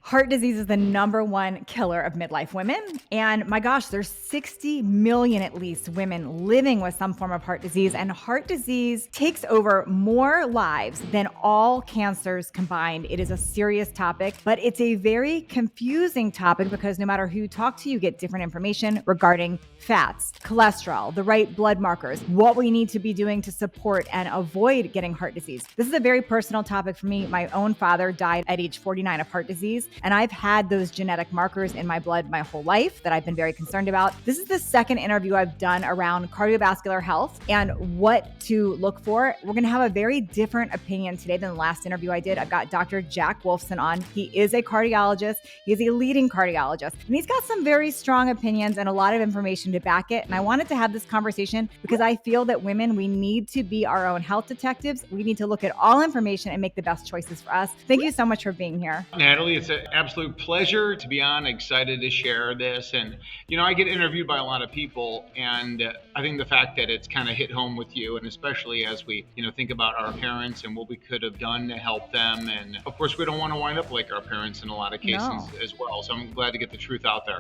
Heart disease is the number one killer of midlife women. And my gosh, there's 60 million at least women living with some form of heart disease. And heart disease takes over more lives than all cancers combined. It is a serious topic, but it's a very confusing topic because no matter who you talk to, you get different information regarding fats, cholesterol, the right blood markers, what we need to be doing to support and avoid getting heart disease. This is a very personal topic for me. My own father died at age 49 of heart disease. And I've had those genetic markers in my blood my whole life that I've been very concerned about. This is the second interview I've done around cardiovascular health and what to look for. We're going to have a very different opinion today than the last interview I did. I've got Dr. Jack Wolfson on. He is a cardiologist. He is a leading cardiologist, and he's got some very strong opinions and a lot of information to back it. And I wanted to have this conversation because I feel that women, we need to be our own health detectives. We need to look at all information and make the best choices for us. Thank you so much for being here. Natalie, it's an absolute pleasure to be on. Excited to share this. And, I get interviewed by a lot of people, and I think the fact that it's kind of hit home with you, and especially as we, think about our parents and what we could have done to help them. And of course, we don't want to wind up like our parents in a lot of cases as well. So I'm glad to get the truth out there.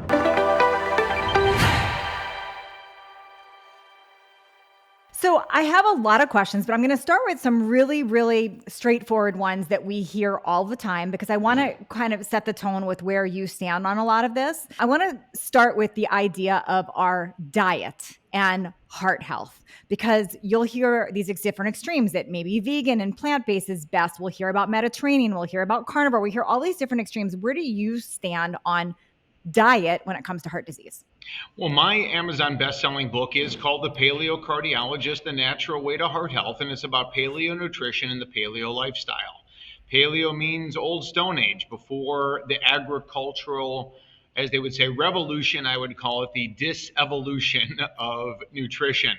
So I have a lot of questions, but I'm going to start with some really, really straightforward ones that we hear all the time because I want to kind of set the tone with where you stand on a lot of this. I want to start with the idea of our diet and heart health, because you'll hear these different extremes that maybe vegan and plant-based is best. We'll hear about Mediterranean. We'll hear about carnivore. We hear all these different extremes. Where do you stand on diet when it comes to heart disease? Well, my Amazon best-selling book is called The Paleo Cardiologist, The Natural Way to Heart Health, and it's about paleo nutrition and the paleo lifestyle. Paleo means old Stone Age, before the agricultural, as they would say, revolution. I would call it the disevolution of nutrition.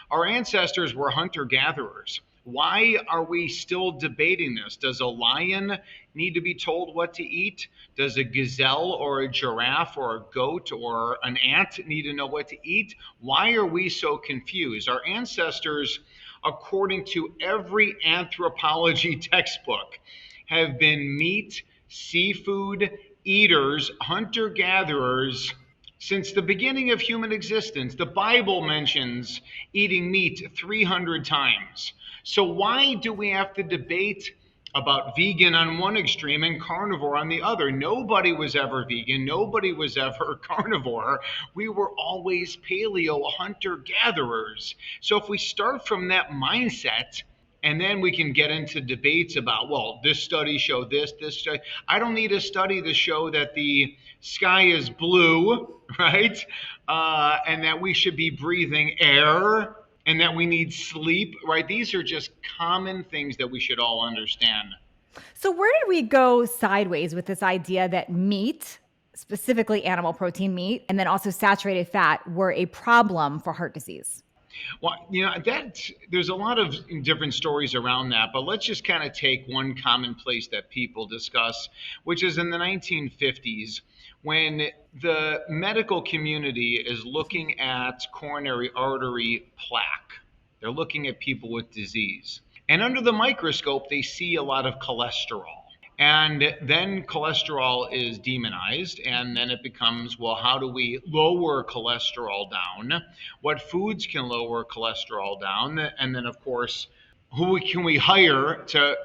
Our ancestors were hunter-gatherers. Why are we still debating this? Does a lion need to be told what to eat? Does a gazelle or a giraffe or a goat or an ant need to know what to eat? Why are we so confused? Our ancestors, according to every anthropology textbook, have been meat, seafood eaters, hunter-gatherers since the beginning of human existence. The Bible mentions eating meat 300 times. So why do we have to debate about vegan on one extreme and carnivore on the other? Nobody was ever vegan. Nobody was ever carnivore. We were always paleo hunter-gatherers. So if we start from that mindset, and then we can get into debates about, well, this study showed this study. I don't need a study to show that the sky is blue, right? And that we should be breathing air, and that we need sleep, right? These are just common things that we should all understand. So where did we go sideways with this idea that meat, specifically animal protein meat, and then also saturated fat were a problem for heart disease? Well, there's a lot of different stories around that, but let's just kind of take one commonplace that people discuss, which is in the 1950s, when the medical community is looking at coronary artery plaque. They're looking at people with disease. And under the microscope, they see a lot of cholesterol. And then cholesterol is demonized, and then it becomes, well, how do we lower cholesterol down? What foods can lower cholesterol down? And then, of course, who can we hire to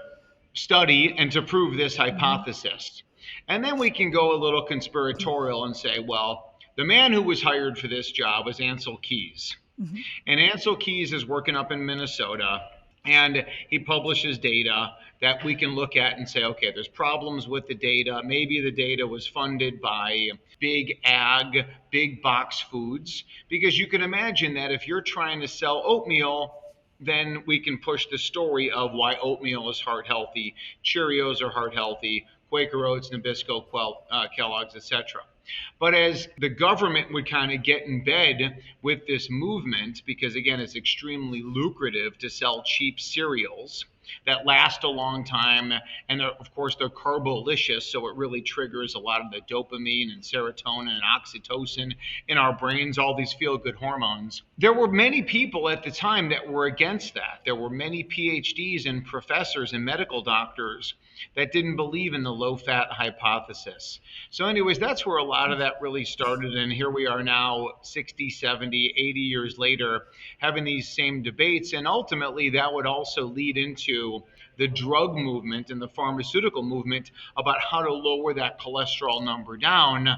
study and to prove this hypothesis? And then we can go a little conspiratorial and say, well, the man who was hired for this job was Ansel Keys. Mm-hmm. And Ansel Keys is working up in Minnesota, and he publishes data that we can look at and say, okay, there's problems with the data. Maybe the data was funded by big ag, big box foods, because you can imagine that if you're trying to sell oatmeal, then we can push the story of why oatmeal is heart healthy, Cheerios are heart healthy, Quaker Oats, Nabisco, Kellogg's, etc. But as the government would kind of get in bed with this movement, because again, it's extremely lucrative to sell cheap cereals, that last a long time. And of course, they're carbolicious, so it really triggers a lot of the dopamine and serotonin and oxytocin in our brains, all these feel good hormones. There were many people at the time that were against that. There were many PhDs and professors and medical doctors that didn't believe in the low fat hypothesis. So, anyways, that's where a lot of that really started. And here we are now, 60, 70, 80 years later, having these same debates. And ultimately, that would also lead into the drug movement and the pharmaceutical movement about how to lower that cholesterol number down.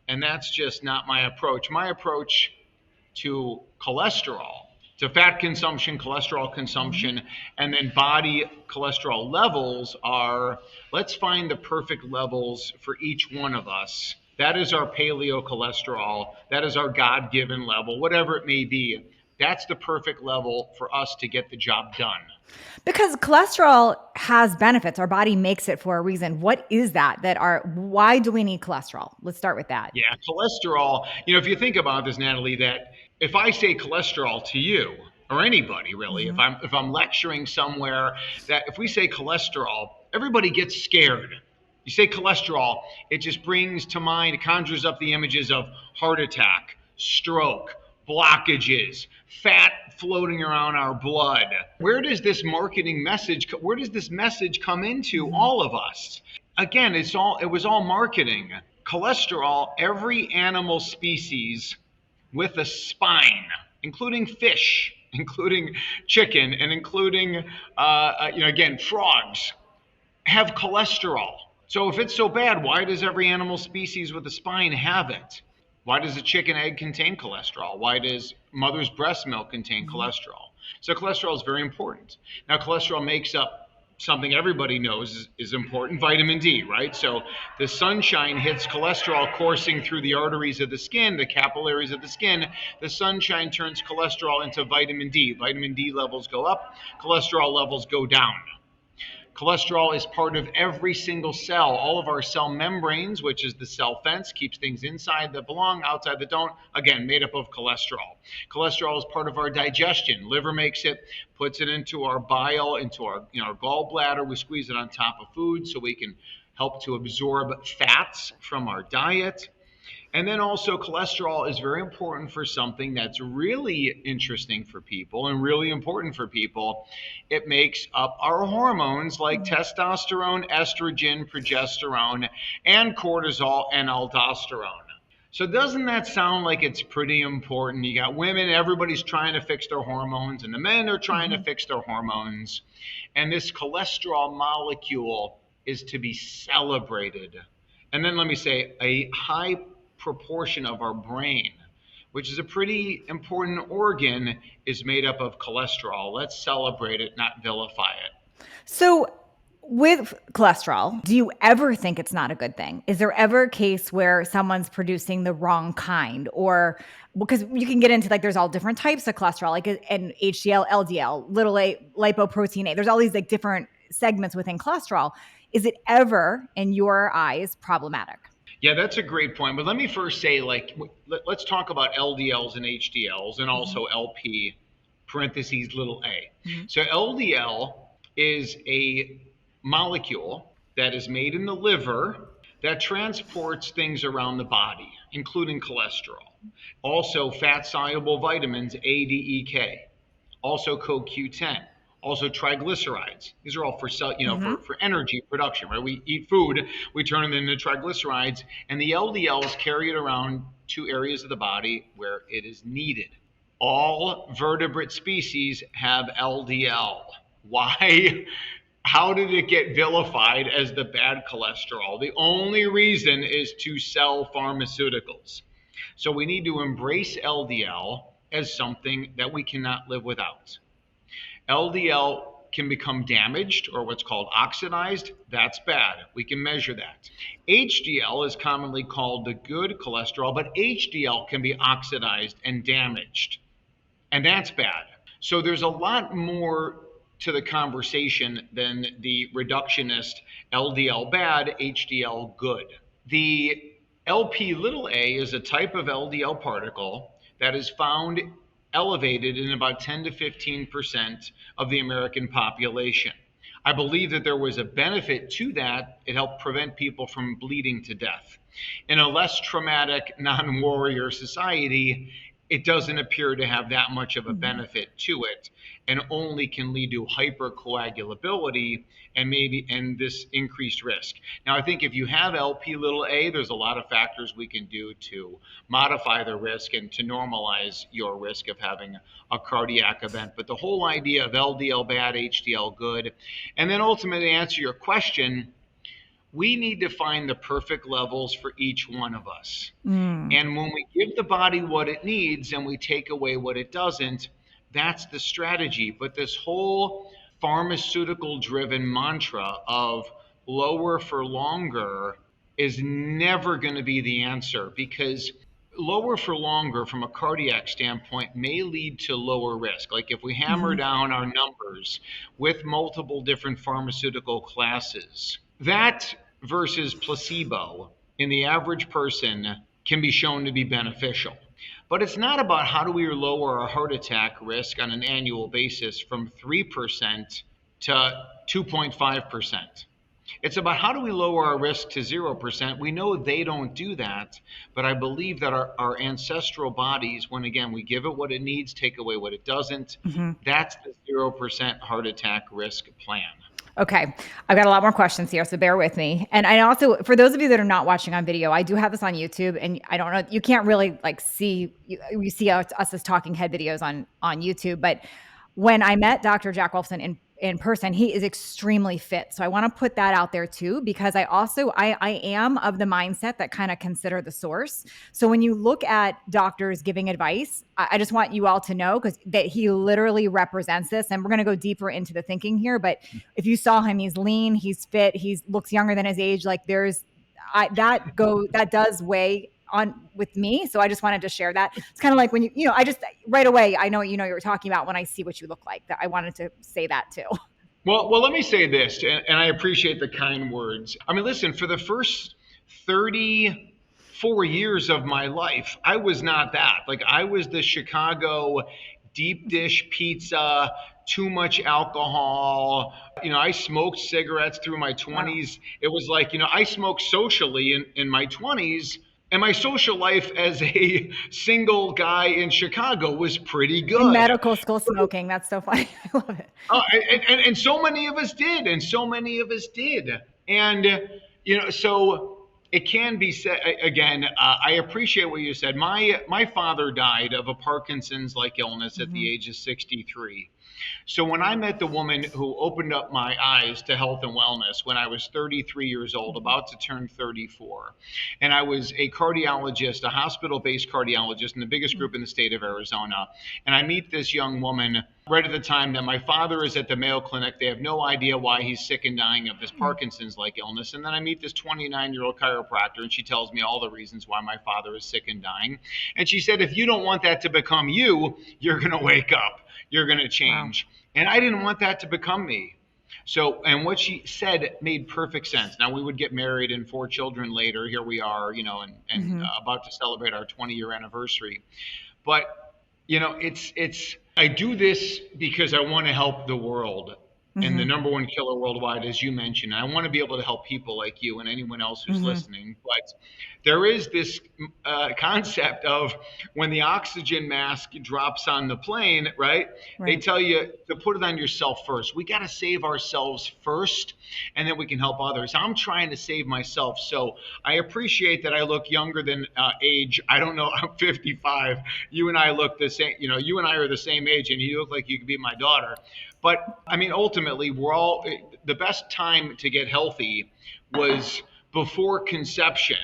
And that's just not my approach. My approach to cholesterol, to fat consumption, cholesterol consumption, and then body cholesterol levels are, let's find the perfect levels for each one of us. That is our paleo cholesterol. That is our God-given level, whatever it may be. That's the perfect level for us to get the job done. Because cholesterol has benefits. Our body makes it for a reason. What is that? Why do we need cholesterol? Let's start with that. Yeah, cholesterol, if you think about this, Natalie, that if I say cholesterol to you or anybody really, if I'm lecturing somewhere, that if we say cholesterol, everybody gets scared. You say cholesterol, it just brings to mind, it conjures up the images of heart attack, stroke, blockages, fat floating around our blood. Where does this message come into all of us? Again, it was all marketing. Cholesterol, every animal species with a spine, including fish, including chicken, and including, again, frogs, have cholesterol. So if it's so bad, why does every animal species with a spine have it? Why does a chicken egg contain cholesterol? Why does mother's breast milk contain cholesterol? So cholesterol is very important. Now, cholesterol makes up something everybody knows is important, vitamin D, right? So the sunshine hits cholesterol coursing through the arteries of the skin, the capillaries of the skin. The sunshine turns cholesterol into vitamin D. Vitamin D levels go up, cholesterol levels go down. Cholesterol is part of every single cell, all of our cell membranes, which is the cell fence, keeps things inside that belong, outside that don't, again, made up of cholesterol. Cholesterol is part of our digestion. Liver makes it, puts it into our bile, into our gallbladder. We squeeze it on top of food so we can help to absorb fats from our diet. And then also cholesterol is very important for something that's really interesting for people and really important for people. It makes up our hormones like testosterone, estrogen, progesterone, and cortisol and aldosterone. So doesn't that sound like it's pretty important? You got women, everybody's trying to fix their hormones, and the men are trying to fix their hormones. And this cholesterol molecule is to be celebrated. And then let me say, a high proportion of our brain, which is a pretty important organ, is made up of cholesterol. Let's celebrate it, not vilify it. So with cholesterol, do you ever think it's not a good thing? Is there ever a case where someone's producing the wrong kind? Or because you can get into there's all different types of cholesterol, like an HDL, LDL, little a, lipoprotein A. There's all these different segments within cholesterol. Is it ever, in your eyes, problematic? Yeah, that's a great point. But let me first say, let's talk about LDLs and HDLs and also LP, parentheses, little a. So LDL is a molecule that is made in the liver that transports things around the body, including cholesterol. Also fat-soluble vitamins, A, D, E, K. Also CoQ10. Also triglycerides. These are all for for energy production, right? We eat food, we turn it into triglycerides, and the LDLs carry it around to areas of the body where it is needed. All vertebrate species have LDL. Why? How did it get vilified as the bad cholesterol? The only reason is to sell pharmaceuticals. So we need to embrace LDL as something that we cannot live without. LDL can become damaged or what's called oxidized. That's bad. We can measure that. HDL is commonly called the good cholesterol, but HDL can be oxidized and damaged. And that's bad. So there's a lot more to the conversation than the reductionist LDL bad, HDL good. The LP little a is a type of LDL particle that is found elevated in about 10 to 15% of the American population. I believe that there was a benefit to that. It helped prevent people from bleeding to death. In a less traumatic, non warrior society, it doesn't appear to have that much of a benefit to it and only can lead to hypercoagulability and this increased risk. Now, I think if you have LP little a, there's a lot of factors we can do to modify the risk and to normalize your risk of having a cardiac event. But the whole idea of LDL bad, HDL good, and then ultimately to answer your question, we need to find the perfect levels for each one of us. And when we give the body what it needs and we take away what it doesn't, that's the strategy. But this whole pharmaceutical driven mantra of lower for longer is never going to be the answer, because lower for longer from a cardiac standpoint may lead to lower risk. Like if we hammer down our numbers with multiple different pharmaceutical classes, that versus placebo in the average person can be shown to be beneficial. But it's not about how do we lower our heart attack risk on an annual basis from 3% to 2.5%. It's about how do we lower our risk to 0%. We know they don't do that, but I believe that our ancestral bodies, when again we give it what it needs, take away what it doesn't, that's the 0% heart attack risk plan. Okay. I've got a lot more questions here, so bear with me. And I also, for those of you that are not watching on video, I do have this on YouTube, and I don't know, you can't really like see, you see us as talking head videos on YouTube. But when I met Dr. Jack Wolfson in person, he is extremely fit. So I want to put that out there too, because I am of the mindset that kind of consider the source. So when you look at doctors giving advice, I just want you all to know that he literally represents this. And we're going to go deeper into the thinking here. But if you saw him, he's lean, he's fit, he looks younger than his age. Like that does weigh on with me. So I just wanted to share that. It's kind of like when I just right away, I know what you were talking about when I see what you look like. That I wanted to say that too. Well, let me say this, and I appreciate the kind words. I mean, listen, for the first 34 years of my life, I was not that. Like I was the Chicago deep dish pizza, too much alcohol. I smoked cigarettes through my 20s. Wow. It was like, I smoked socially in my 20s. And my social life as a single guy in Chicago was pretty good. In medical school smoking. That's so funny. I love it. Oh, and so many of us did. And, so it can be said, again, I appreciate what you said. My father died of a Parkinson's-like illness at the age of 63. So when I met the woman who opened up my eyes to health and wellness when I was 33 years old, about to turn 34, and I was a cardiologist, a hospital-based cardiologist in the biggest group in the state of Arizona, and I meet this young woman right at the time that my father is at the Mayo Clinic. They have no idea why he's sick and dying of this Parkinson's-like illness. And then I meet this 29-year-old chiropractor, and she tells me all the reasons why my father is sick and dying. And she said, if you don't want that to become you, you're going to wake up. You're going to change. Wow. And I didn't want that to become me. So, and what she said made perfect sense. Now we would get married and 4 children later. Here we are, and about to celebrate our 20-year anniversary. But, I do this because I want to help the world. And the number one killer worldwide, as you mentioned. I want to be able to help people like you and anyone else who's listening. But there is this concept of when the oxygen mask drops on the plane, right? They tell you to put it on yourself first. We got to save ourselves first, and then we can help others. I'm trying to save myself. So I appreciate that I look younger than age. I don't know. I'm 55. You and I look the same. You and I are the same age, and you look like you could be my daughter. But I mean, ultimately, the best time to get healthy was before conception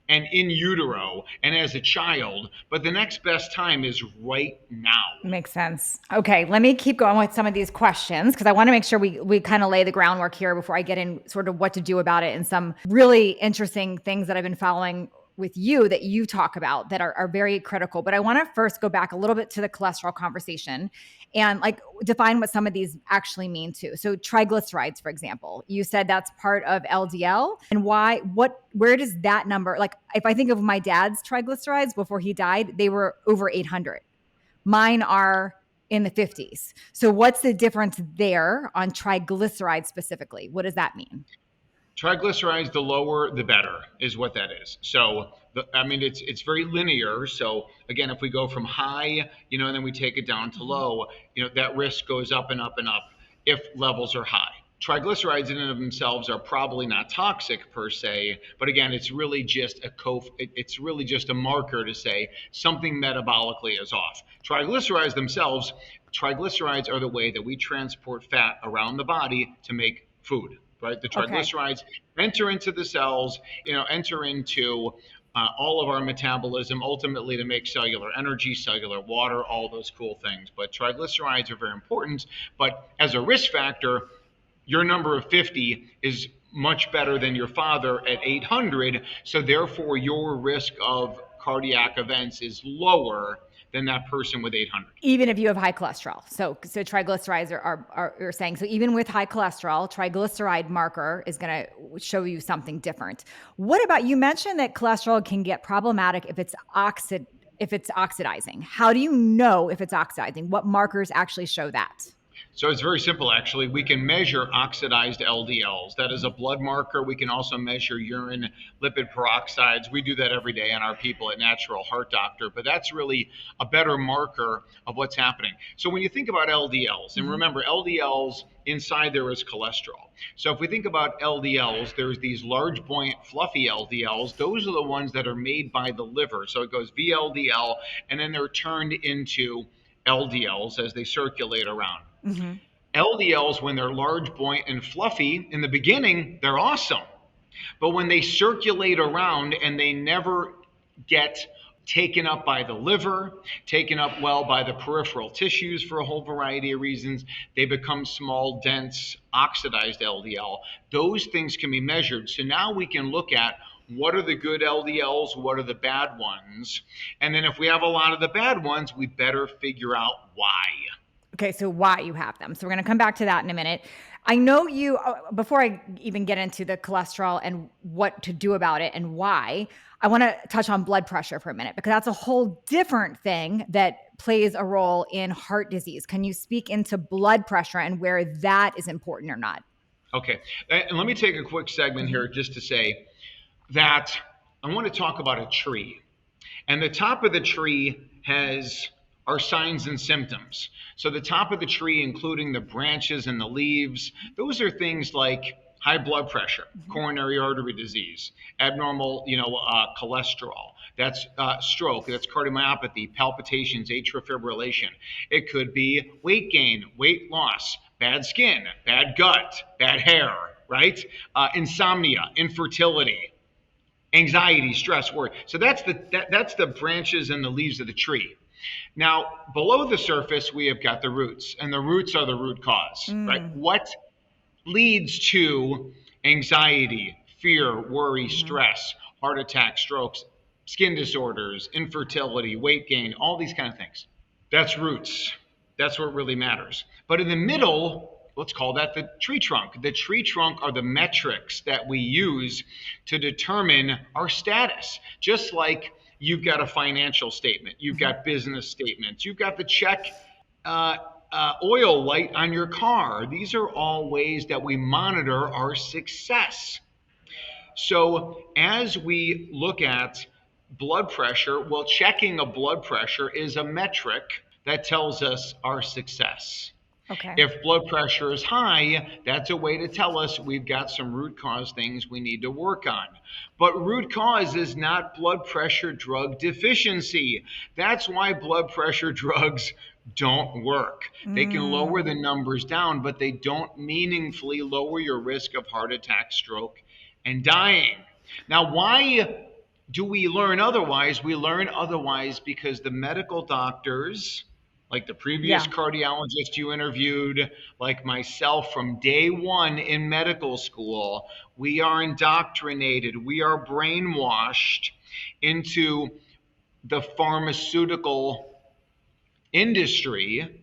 and in utero and as a child. But the next best time is right now. Makes sense. Okay, let me keep going with some of these questions because I want to make sure we kind of lay the groundwork here before I get in sort of what to do about it and some really interesting things that I've been following with you that you talk about that are very critical. But I want to first go back a little bit to the cholesterol conversation and like define what some of these actually mean too. So triglycerides, for example, you said that's part of LDL, and where does that number, like if I think of my dad's triglycerides before he died, they were over 800. Mine are in the 50s. So what's the difference there on triglycerides specifically? What does that mean? Triglycerides, the lower the better, is what that is. So, I mean, it's very linear. So again, if we go from high, and then we take it down to low, that risk goes up and up and up if levels are high. Triglycerides in and of themselves are probably not toxic per se, but again, it's really just it's really just a marker to say something metabolically is off. Triglycerides are the way that we transport fat around the body to make food. Right, the Okay. triglycerides enter into the cells, enter into all of our metabolism, ultimately to make cellular energy, cellular water, all those cool things. But triglycerides are very important. But as a risk factor, your number of 50 is much better than your father at 800. So therefore, your risk of cardiac events is lower than that person with 800. Even if you have high cholesterol. So triglycerides are you're saying, so even with high cholesterol, triglyceride marker is going to show you something different. What about, you mentioned that cholesterol can get problematic if it's oxidizing. How do you know if it's oxidizing? What markers actually show that? So it's very simple, actually. We can measure oxidized LDLs. That is a blood marker. We can also measure urine lipid peroxides. We do that every day on our people at Natural Heart Doctor, but that's really a better marker of what's happening. So when you think about LDLs, and remember, LDLs, inside there is cholesterol. So if we think about LDLs, there's these large, buoyant, fluffy LDLs. Those are the ones that are made by the liver. So it goes VLDL, and then they're turned into LDLs as they circulate around. Mm-hmm. LDLs, when they're large, buoyant, and fluffy, in the beginning, they're awesome. But when they circulate around and they never get taken up by the liver, taken up well by the peripheral tissues for a whole variety of reasons, they become small, dense, oxidized LDL. Those things can be measured. So now we can look at what are the good LDLs, what are the bad ones. And then if we have a lot of the bad ones, we better figure out why. Okay, so why you have them. So we're going to come back to that in a minute. I know you, before I even get into the cholesterol and what to do about it and why, I want to touch on blood pressure for a minute, because that's a whole different thing that plays a role in heart disease. Can you speak into blood pressure and where that is important or not? Okay, and let me take a quick segment here just to say that I want to talk about a tree. And the top of the tree has our signs and symptoms. So the top of the tree, including the branches and the leaves, those are things like high blood pressure, coronary artery disease, abnormal, cholesterol. That's stroke. That's cardiomyopathy, palpitations, atrial fibrillation. It could be weight gain, weight loss, bad skin, bad gut, bad hair, right? Insomnia, infertility, anxiety, stress, worry. So that's the branches and the leaves of the tree. Now, below the surface, we have got the roots, and the roots are the root cause, right? What leads to anxiety, fear, worry, stress, heart attack, strokes, skin disorders, infertility, weight gain, all these kind of things? That's roots. That's what really matters. But in the middle, let's call that the tree trunk. The tree trunk are the metrics that we use to determine our status. Just like you've got a financial statement, you've got business statements, you've got the check oil light on your car. These are all ways that we monitor our success. So as we look at blood pressure, well, checking a blood pressure is a metric that tells us our success. Okay. If blood pressure is high, that's a way to tell us we've got some root cause things we need to work on. But root cause is not blood pressure drug deficiency. That's why blood pressure drugs don't work. They can lower the numbers down, but they don't meaningfully lower your risk of heart attack, stroke, and dying. Now, why do we learn otherwise? We learn otherwise because the medical doctors, like the previous cardiologist you interviewed, like myself from day one in medical school, we are indoctrinated, we are brainwashed into the pharmaceutical industry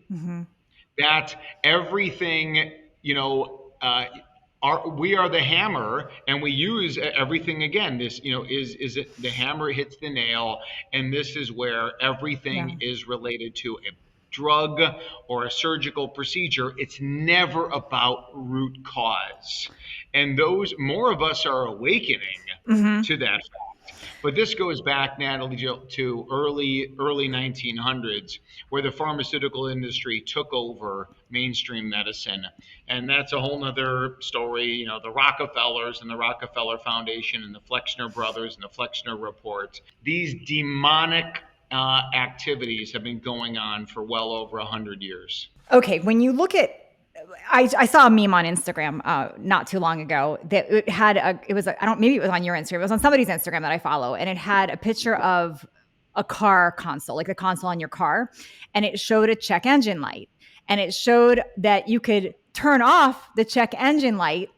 that everything, we are the hammer, and we use everything again. This, is it the hammer hits the nail, and this is where everything is related to a drug or a surgical procedure, it's never about root cause. And more of us are awakening to that fact. But this goes back, Natalie, to early 1900s, where the pharmaceutical industry took over mainstream medicine. And that's a whole nother story. The Rockefellers and the Rockefeller Foundation and the Flexner brothers and the Flexner Report. These demonic activities have been going on for well over 100 years. Okay, when you look at, I saw a meme on Instagram not too long ago that maybe it was on your Instagram, it was on somebody's Instagram that I follow, and it had a picture of a car console, like the console on your car, and it showed a check engine light, and it showed that you could turn off the check engine light,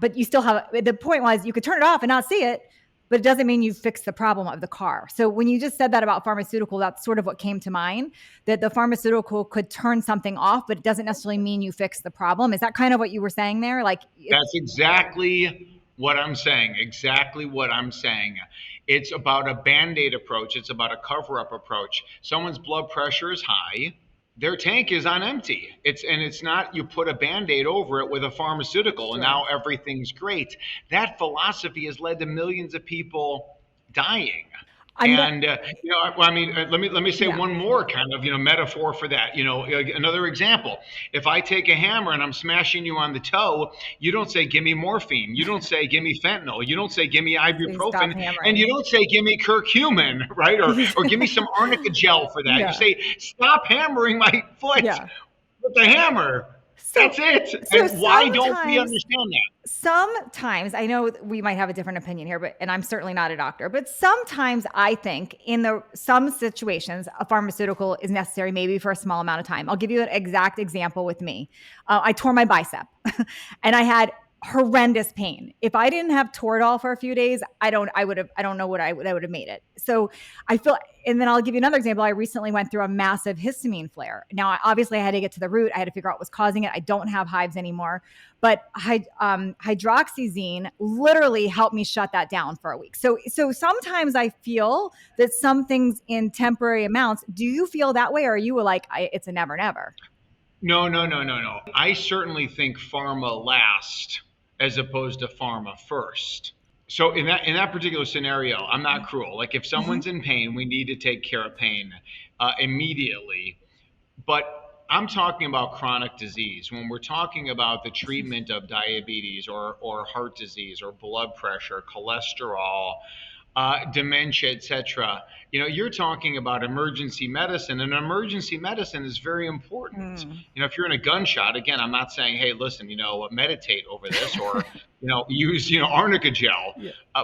but you still have, the point was you could turn it off and not see it, but it doesn't mean you fixed the problem of the car. So when you just said that about pharmaceutical, that's sort of what came to mind, that the pharmaceutical could turn something off, but it doesn't necessarily mean you fix the problem. Is that kind of what you were saying there? That's exactly what I'm saying. Exactly what I'm saying. It's about a Band-Aid approach. It's about a cover-up approach. Someone's blood pressure is high. Their tank is on empty. It's not you put a Band-Aid over it with a pharmaceutical and now everything's great. That philosophy has led to millions of people dying. Let me say one more kind of metaphor for that. Another example. If I take a hammer and I'm smashing you on the toe, you don't say give me morphine. You don't say give me fentanyl. You don't say give me ibuprofen, and you don't say give me curcumin, right? Or give me some arnica gel for that. You say stop hammering my foot with the hammer. That's it. And why don't we understand that? Sometimes, I know we might have a different opinion here, and I'm certainly not a doctor, but sometimes I think in some situations, a pharmaceutical is necessary maybe for a small amount of time. I'll give you an exact example with me. I tore my bicep and I had horrendous pain. If I didn't have Toradol for a few days, I don't know what I would have made it. So I feel, and then I'll give you another example. I recently went through a massive histamine flare. Now, obviously I had to get to the root. I had to figure out what was causing it. I don't have hives anymore, but hydroxyzine literally helped me shut that down for a week. So sometimes I feel that some things in temporary amounts, do you feel that way? Or are you like, it's a never, never? No. I certainly think pharma last as opposed to pharma first. So in that particular scenario, I'm not cruel. Like if someone's in pain, we need to take care of pain immediately. But I'm talking about chronic disease. When we're talking about the treatment of diabetes or heart disease or blood pressure, cholesterol, dementia, etc. You're talking about emergency medicine, and emergency medicine is very important. If you're in a gunshot, again, I'm not saying, hey, listen, meditate over this or, use, arnica gel.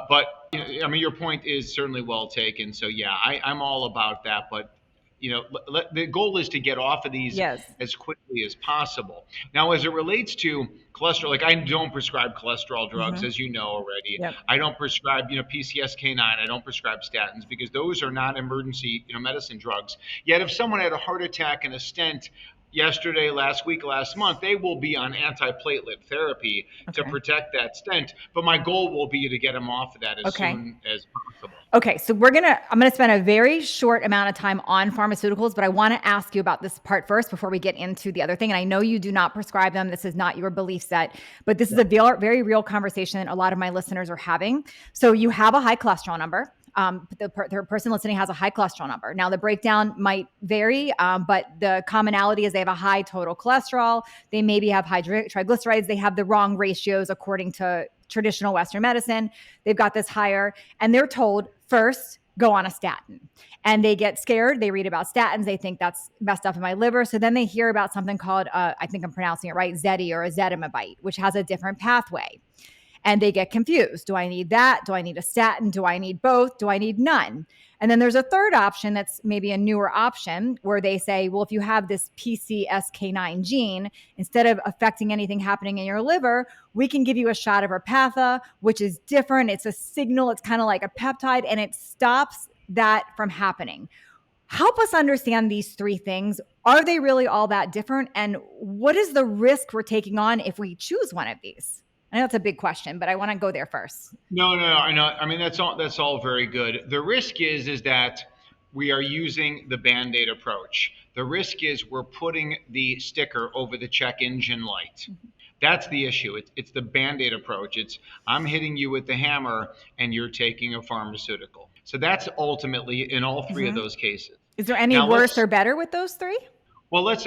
But, your point is certainly well taken. So, yeah, I'm all about that. But, the goal is to get off of these as quickly as possible. Now, as it relates to cholesterol, like I don't prescribe cholesterol drugs, as you know already. I don't prescribe, PCSK9. I don't prescribe statins because those are not emergency, medicine drugs. Yet, if someone had a heart attack and a stent yesterday, last week, last month, they will be on antiplatelet therapy to protect that stent. But my goal will be to get them off of that as soon as possible. Okay, so I'm going to spend a very short amount of time on pharmaceuticals, but I want to ask you about this part first before we get into the other thing. And I know you do not prescribe them. This is not your belief set, but this is a very real conversation a lot of my listeners are having. So you have a high cholesterol number. The person listening has a high cholesterol number. Now, the breakdown might vary, but the commonality is they have a high total cholesterol. They maybe have high triglycerides. They have the wrong ratios according to traditional Western medicine. They've got this higher, and they're told, first, go on a statin. And they get scared. They read about statins. They think that's messed up in my liver. So then they hear about something called, I think I'm pronouncing it right, Zeti or ezetimibe, which has a different pathway. And they get confused. Do I need that? Do I need a statin? Do I need both? Do I need none? And then there's a third option that's maybe a newer option where they say, well, if you have this PCSK9 gene, instead of affecting anything happening in your liver, we can give you a shot of Repatha, which is different. It's a signal. It's kind of like a peptide, and it stops that from happening. Help us understand these three things. Are they really all that different? And what is the risk we're taking on if we choose one of these? I know that's a big question, but I want to go there first. No. I know. I mean, that's all very good. The risk is that we are using the Band-Aid approach. The risk is we're putting the sticker over the check engine light. That's the issue. It's the Band-Aid approach. It's I'm hitting you with the hammer and you're taking a pharmaceutical. So that's ultimately in all three of those cases. Is there any Now worse or better with those three? Well, let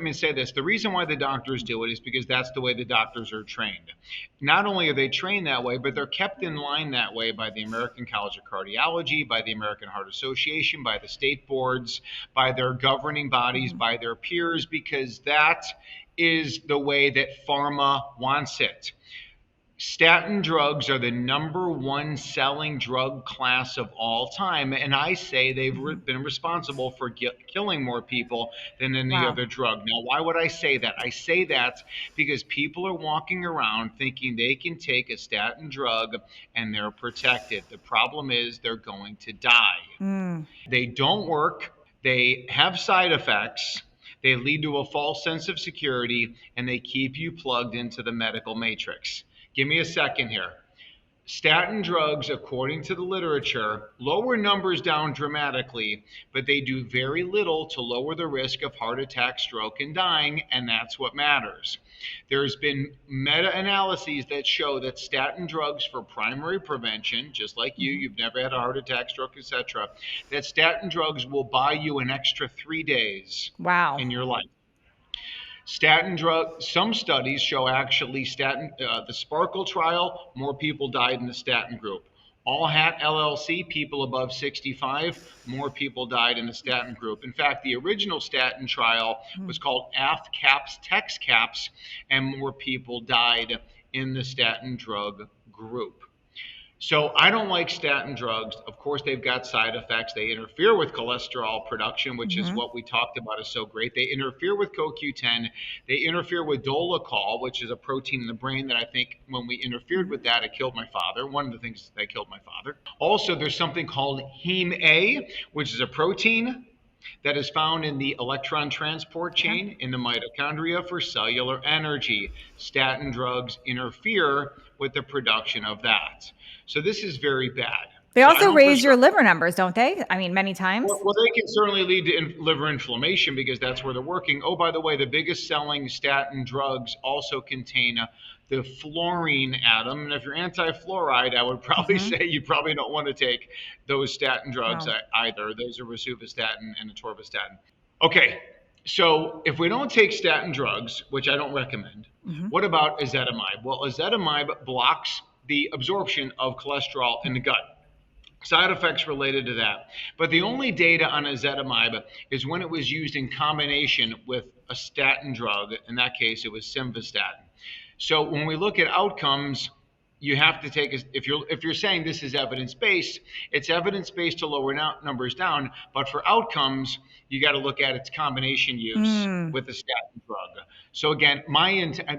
me say this. The reason why the doctors do it is because that's the way the doctors are trained. Not only are they trained that way, but they're kept in line that way by the American College of Cardiology, by the American Heart Association, by the state boards, by their governing bodies, by their peers, because that is the way that pharma wants it. Statin drugs are the number one selling drug class of all time, and I say they've been responsible for killing more people than any other drug. Now, why would I say that? I say that because people are walking around thinking they can take a statin drug and they're protected. The problem is they're going to die. They don't work. They have side effects. They lead to a false sense of security, and they keep you plugged into the medical matrix. Give me a second here. Statin drugs, according to the literature, lower numbers down dramatically, but they do very little to lower the risk of heart attack, stroke, and dying, and that's what matters. There's been meta-analyses that show that statin drugs for primary prevention, just like you've never had a heart attack, stroke, etc., that statin drugs will buy you an extra 3 days in your life. Statin drug, some studies show actually the Sparkle trial, more people died in the statin group. All Hat LLC, people above 65, more people died in the statin group. In fact, the original statin trial was called AF-CAPS, TEX-CAPS, and more people died in the statin drug group. So I don't like statin drugs. Of course, they've got side effects. They interfere with cholesterol production, which is what we talked about is so great. They interfere with CoQ10. They interfere with dolicol, which is a protein in the brain that I think when we interfered with that, it killed my father. One of the things that killed my father. Also, there's something called heme A, which is a protein that is found in the electron transport chain in the mitochondria for cellular energy. Statin drugs interfere with the production of that. So this is very bad. They also raise your liver numbers, don't they? I mean, many times. Well, they can certainly lead to liver inflammation because that's where they're working. Oh, by the way, the biggest selling statin drugs also contain the fluorine atom. And if you're anti-fluoride, I would probably say you probably don't want to take those statin drugs either. Those are rosuvastatin and atorvastatin. Okay, so if we don't take statin drugs, which I don't recommend, what about ezetimibe? Well, ezetimibe blocks the absorption of cholesterol in the gut. Side effects related to that. But the only data on ezetimibe is when it was used in combination with a statin drug. In that case, it was simvastatin. So when we look at outcomes, you have to take, if you're saying this is evidence-based, it's evidence-based to lower numbers down, but for outcomes, you got to look at its combination use with the statin drug. So again,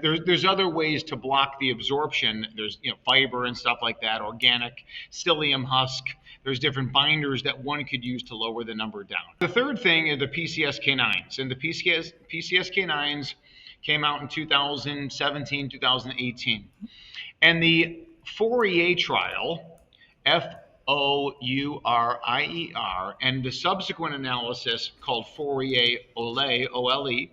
there's other ways to block the absorption. There's fiber and stuff like that, organic, psyllium husk. There's different binders that one could use to lower the number down. The third thing are the PCSK9s, and the PCSK9s came out in 2017, 2018. And the Fourier trial, Fourier, and the subsequent analysis called Fourier-Ole, OLE,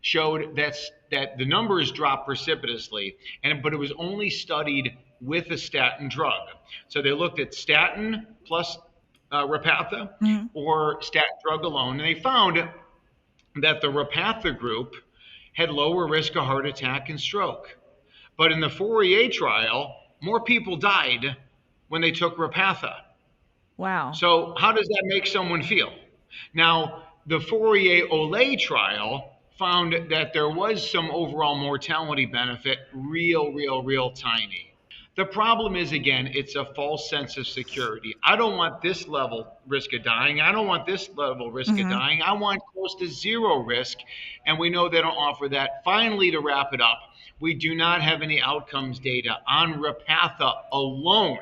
showed that the numbers dropped precipitously, but it was only studied with a statin drug. So they looked at statin plus Repatha or statin drug alone, and they found that the Repatha group had lower risk of heart attack and stroke. But in the Fourier trial, more people died when they took Repatha. Wow. So how does that make someone feel? Now, the Fourier-Ole trial found that there was some overall mortality benefit, real tiny. The problem is, again, it's a false sense of security. I don't want this level risk of dying. I don't want this level risk of dying. I want close to zero risk, and we know they don't offer that. Finally, to wrap it up, we do not have any outcomes data on Repatha alone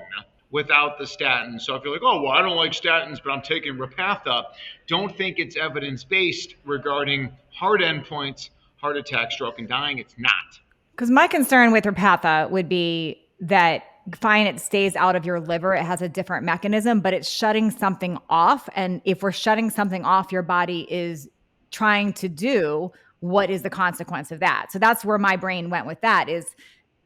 without the statins. So if you're like, oh, well, I don't like statins, but I'm taking Repatha, don't think it's evidence-based regarding hard endpoints, heart attack, stroke, and dying. It's not. Because my concern with Repatha would be that fine, it stays out of your liver. It has a different mechanism, but it's shutting something off. And if we're shutting something off, your body is trying to do, what is the consequence of that? So that's where my brain went with that, is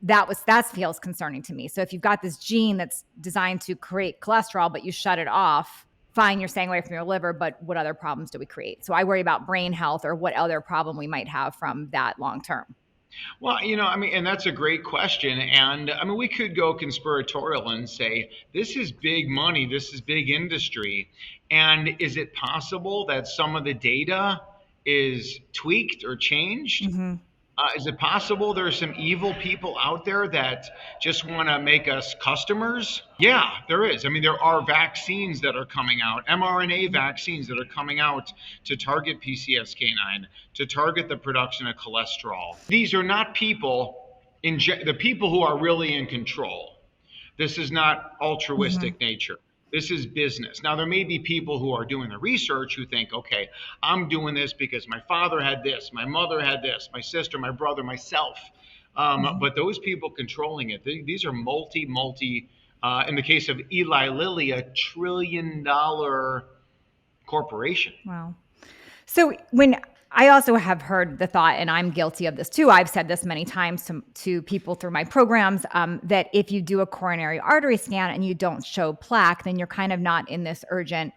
that feels concerning to me. So if you've got this gene that's designed to create cholesterol, but you shut it off, fine, you're staying away from your liver, but what other problems do we create? So I worry about brain health, or what other problem we might have from that long term. Well, and that's a great question. And we could go conspiratorial and say, this is big money, this is big industry. And is it possible that some of the data is tweaked or changed? Mm-hmm. Is it possible there are some evil people out there that just want to make us customers? Yeah, there is. There are vaccines that are coming out, mRNA vaccines that are coming out to target PCSK9, to target the production of cholesterol. These are not people, the people who are really in control. This is not altruistic nature. This is business. Now, there may be people who are doing the research who think, okay, I'm doing this because my father had this, my mother had this, my sister, my brother, myself. But those people controlling it, these are in the case of Eli Lilly, $1 trillion corporation. Wow. So when I also have heard the thought, and I'm guilty of this too, I've said this many times to people through my programs, that if you do a coronary artery scan and you don't show plaque, then you're kind of not in this urgent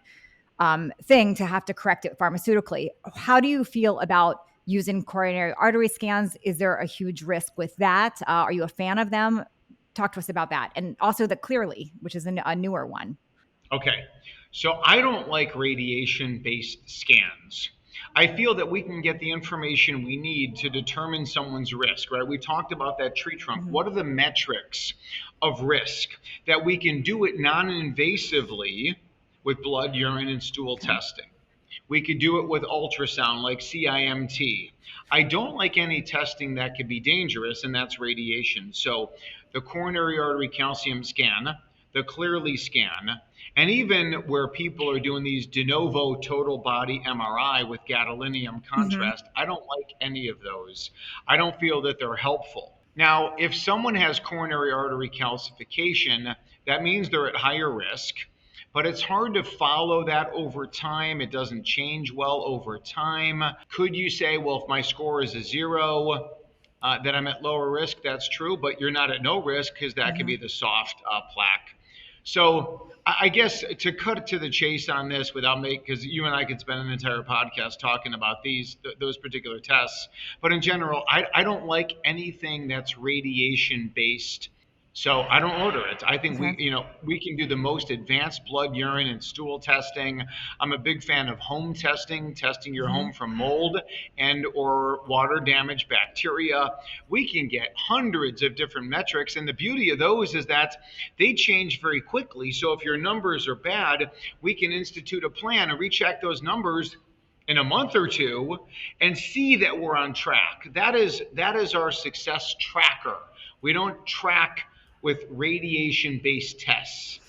thing to have to correct it pharmaceutically. How do you feel about using coronary artery scans? Is there a huge risk with that? Are you a fan of them? Talk to us about that. And also the Clearly, which is a newer one. Okay. So I don't like radiation-based scans. I feel that we can get the information we need to determine someone's risk, right? We talked about that tree trunk. What are the metrics of risk that we can do it non-invasively with blood, urine, and stool testing? We could do it with ultrasound like CIMT. I don't like any testing that could be dangerous, and that's radiation. So the coronary artery calcium scan, the Clearly scan, and even where people are doing these de novo total body MRI with gadolinium contrast, I don't like any of those. I don't feel that they're helpful. Now, if someone has coronary artery calcification, that means they're at higher risk, but it's hard to follow that over time. It doesn't change well over time. Could you say, well, if my score is a 0, that I'm at lower risk? That's true, but you're not at no risk, because that could be the soft plaque. So I guess to cut it to the chase on this because you and I could spend an entire podcast talking about those particular tests. But in general, I don't like anything that's radiation based. So I don't order it. I think we can do the most advanced blood, urine, and stool testing. I'm a big fan of home testing your home from mold and or water damage, bacteria. We can get hundreds of different metrics, and the beauty of those is that they change very quickly. So if your numbers are bad, we can institute a plan and recheck those numbers in a month or two and see that we're on track. That is our success tracker. We don't track with radiation-based tests.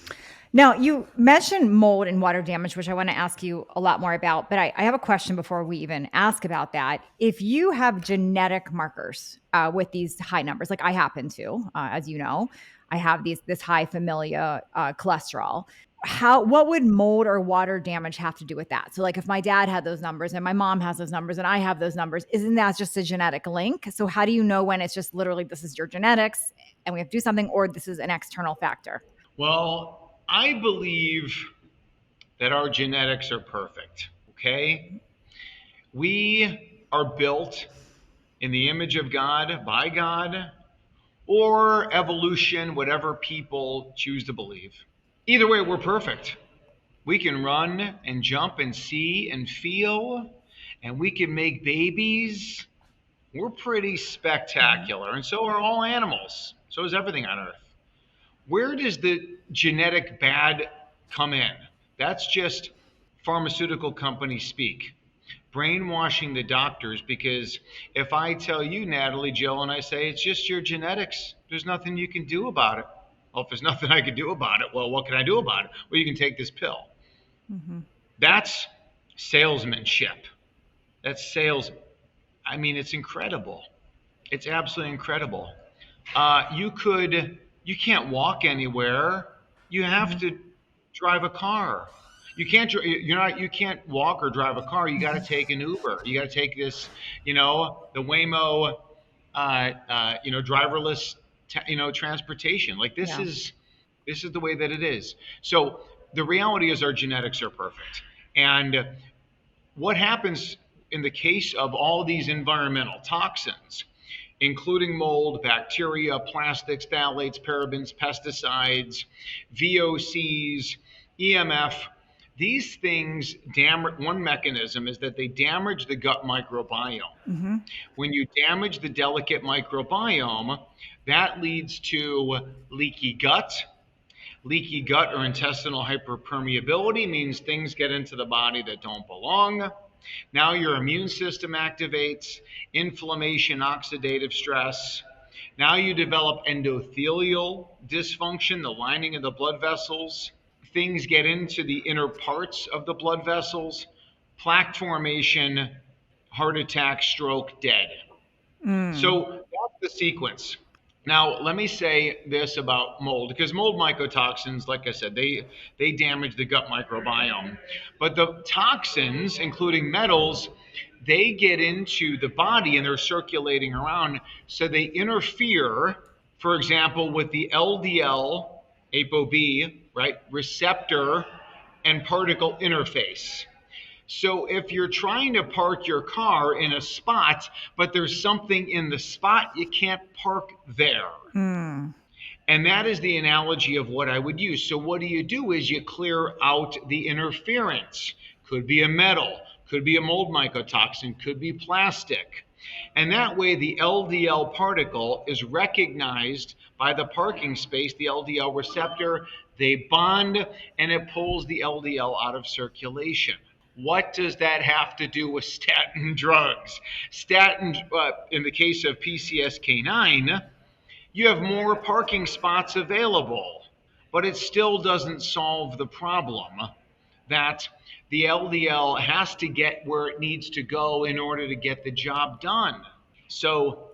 Now, you mentioned mold and water damage, which I want to ask you a lot more about, but I have a question before we even ask about that. If you have genetic markers with these high numbers, like I happen to, as you know, I have this high familia cholesterol. What would mold or water damage have to do with that? So like if my dad had those numbers and my mom has those numbers and I have those numbers, isn't that just a genetic link? So how do you know when it's just literally this is your genetics and we have to do something, or this is an external factor? Well, I believe that our genetics are perfect, okay? We are built in the image of God, by God, or evolution, whatever people choose to believe. Either way, we're perfect. We can run and jump and see and feel, and we can make babies. We're pretty spectacular, and so are all animals. So is everything on Earth. Where does the genetic bad come in? That's just pharmaceutical companies speak. Brainwashing the doctors, because if I tell you, Natalie, Jill, and I say, it's just your genetics, there's nothing you can do about it. Well, if there's nothing I can do about it, well, what can I do about it? Well, you can take this pill. That's salesmanship. That's sales. It's incredible. It's absolutely incredible. You could You can't walk anywhere. You have to drive a car. You can't walk or drive a car. You got to take an Uber. You got to take this, the Waymo, driverless, transportation. Like Yeah. this is the way that it is. So the reality is our genetics are perfect. And what happens in the case of all these environmental toxins, including mold, bacteria, plastics, phthalates, parabens, pesticides, VOCs, EMF. These things damage. One mechanism is that they damage the gut microbiome. Mm-hmm. When you damage the delicate microbiome, that leads to leaky gut. Leaky gut or intestinal hyperpermeability means things get into the body that don't belong. Now your immune system activates, inflammation, oxidative stress. Now you develop endothelial dysfunction, the lining of the blood vessels. Things get into the inner parts of the blood vessels, plaque formation, heart attack, stroke, dead. Mm. So that's the sequence. Now, let me say this about mold, because mold mycotoxins, like I said, they damage the gut microbiome. But the toxins, including metals, they get into the body and they're circulating around. So they interfere, for example, with the LDL, ApoB, right, receptor and particle interface. So if you're trying to park your car in a spot, but there's something in the spot, you can't park there. Mm. And that is the analogy of what I would use. So what do is you clear out the interference. Could be a metal, could be a mold mycotoxin, could be plastic. And that way the LDL particle is recognized by the parking space, the LDL receptor. They bond and it pulls the LDL out of circulation. What does that have to do with statin drugs? Statin, in the case of PCSK9, you have more parking spots available, but it still doesn't solve the problem that the LDL has to get where it needs to go in order to get the job done. So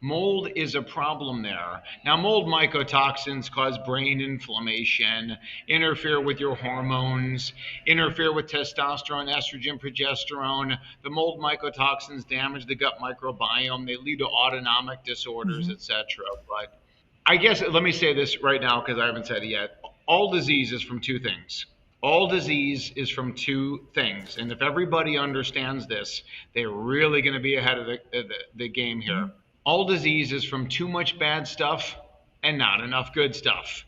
mold is a problem there. Now, mold mycotoxins cause brain inflammation, interfere with your hormones, interfere with testosterone, estrogen, progesterone. The mold mycotoxins damage the gut microbiome. They lead to autonomic disorders, Mm-hmm. etc. But I guess let me say this right now because I haven't said it yet. All disease is from two things. All disease is from two things. And if everybody understands this, they're really going to be ahead of the game here. All disease is from too much bad stuff and not enough good stuff.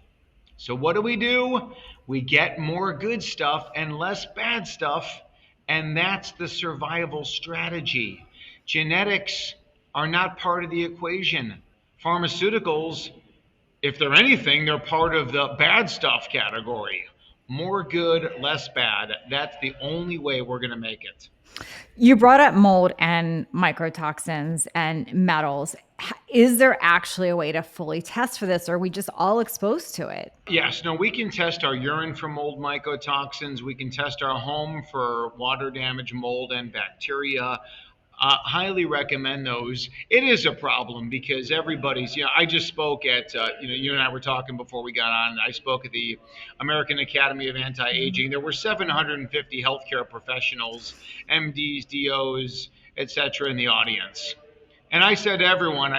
So what do? We get more good stuff and less bad stuff, and that's the survival strategy. Genetics are not part of the equation. Pharmaceuticals, if they're anything, they're part of the bad stuff category. More good, less bad. That's the only way we're going to make it. You brought up mold and microtoxins and metals. Is there actually a way to fully test for this, or are we just all exposed to it? Yes, no, we can test our urine for mold mycotoxins. We can test our home for water damage, mold, and bacteria. Highly recommend those. It is a problem because I just spoke at, you and I were talking before we got on. I spoke at the American Academy of Anti-Aging. There were 750 healthcare professionals, MDs, DOs, etc., in the audience. And I said to everyone,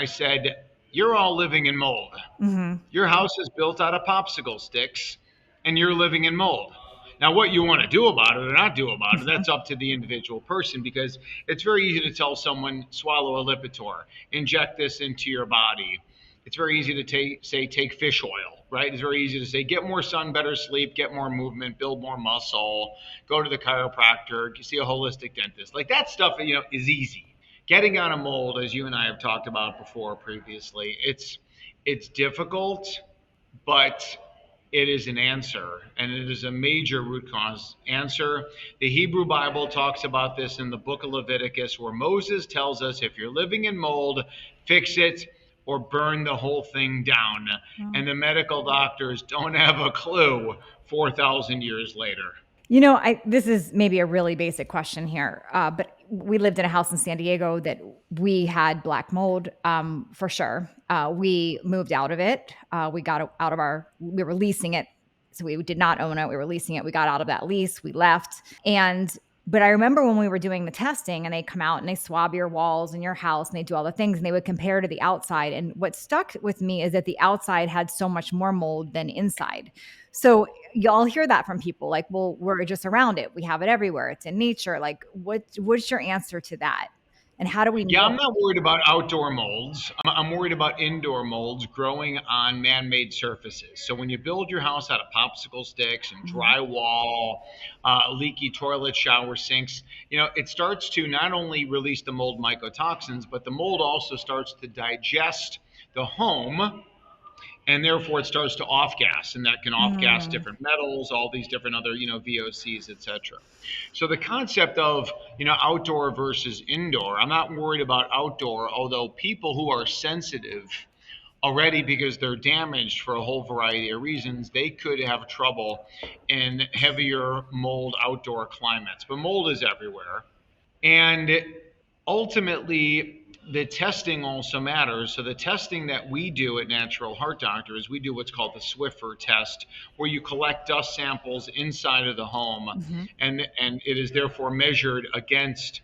you're all living in mold. Mm-hmm. Your house is built out of popsicle sticks, and you're living in mold. Now, what you want to do about it or not do about it, that's up to the individual person because it's very easy to tell someone, swallow a Lipitor, inject this into your body. It's very easy to say, take fish oil, right? It's very easy to say, get more sun, better sleep, get more movement, build more muscle, go to the chiropractor, see a holistic dentist. Like that stuff, is easy. Getting out of mold, as you and I have talked about before previously, it's difficult, but it is an answer, and it is a major root cause answer. The Hebrew Bible talks about this in the book of Leviticus, where Moses tells us if you're living in mold, fix it or burn the whole thing down. And the medical doctors don't have a clue 4,000 years later. This is maybe a really basic question here, but we lived in a house in San Diego that we had black mold, for sure. We moved out of it. We got out of we were leasing it. So we did not own it. We were leasing it. We got out of that lease. We left. But I remember when we were doing the testing and they come out and they swab your walls and your house and they do all the things and they would compare to the outside. And what stuck with me is that the outside had so much more mold than inside. So y'all hear that from people like, well, we're just around it. We have it everywhere. It's in nature. Like, what's your answer to that? And how do we Yeah, I'm know? not worried about outdoor molds. I'm worried about indoor molds growing on man made surfaces. So when you build your house out of popsicle sticks and Mhm. drywall, leaky toilet shower sinks, it starts to not only release the mold mycotoxins, but the mold also starts to digest the home, and therefore it starts to off gas, and that can off gas Mm, different metals, all these different other VOCs, etc. So the concept of outdoor versus indoor, I'm not worried about outdoor, although people who are sensitive already because they're damaged for a whole variety of reasons, they could have trouble in heavier mold outdoor climates. But mold is everywhere. And ultimately, the testing also matters. So the testing that we do at Natural Heart Doctor is we do what's called the Swiffer test, where you collect dust samples inside of the home, mhm. and it is therefore measured against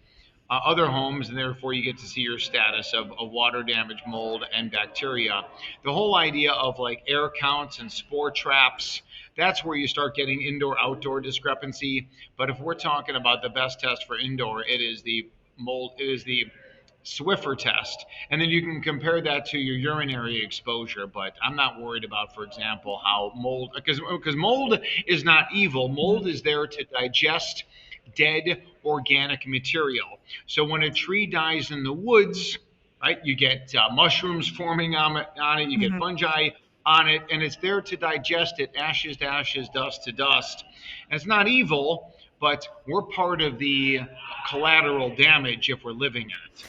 other homes, and therefore you get to see your status of water damage, mold, and bacteria. The whole idea of like air counts and spore traps, that's where you start getting indoor outdoor discrepancy. But if we're talking about the best test for indoor, it is the Swiffer test. And then you can compare that to your urinary exposure. But I'm not worried about, for example, how mold, because mold is not evil. Mold is there to digest dead organic material. So when a tree dies in the woods, right, you get mushrooms forming on it, you get Mhm. fungi on it, and it's there to digest it, ashes to ashes, dust to dust. And it's not evil, but we're part of the collateral damage if we're living in it.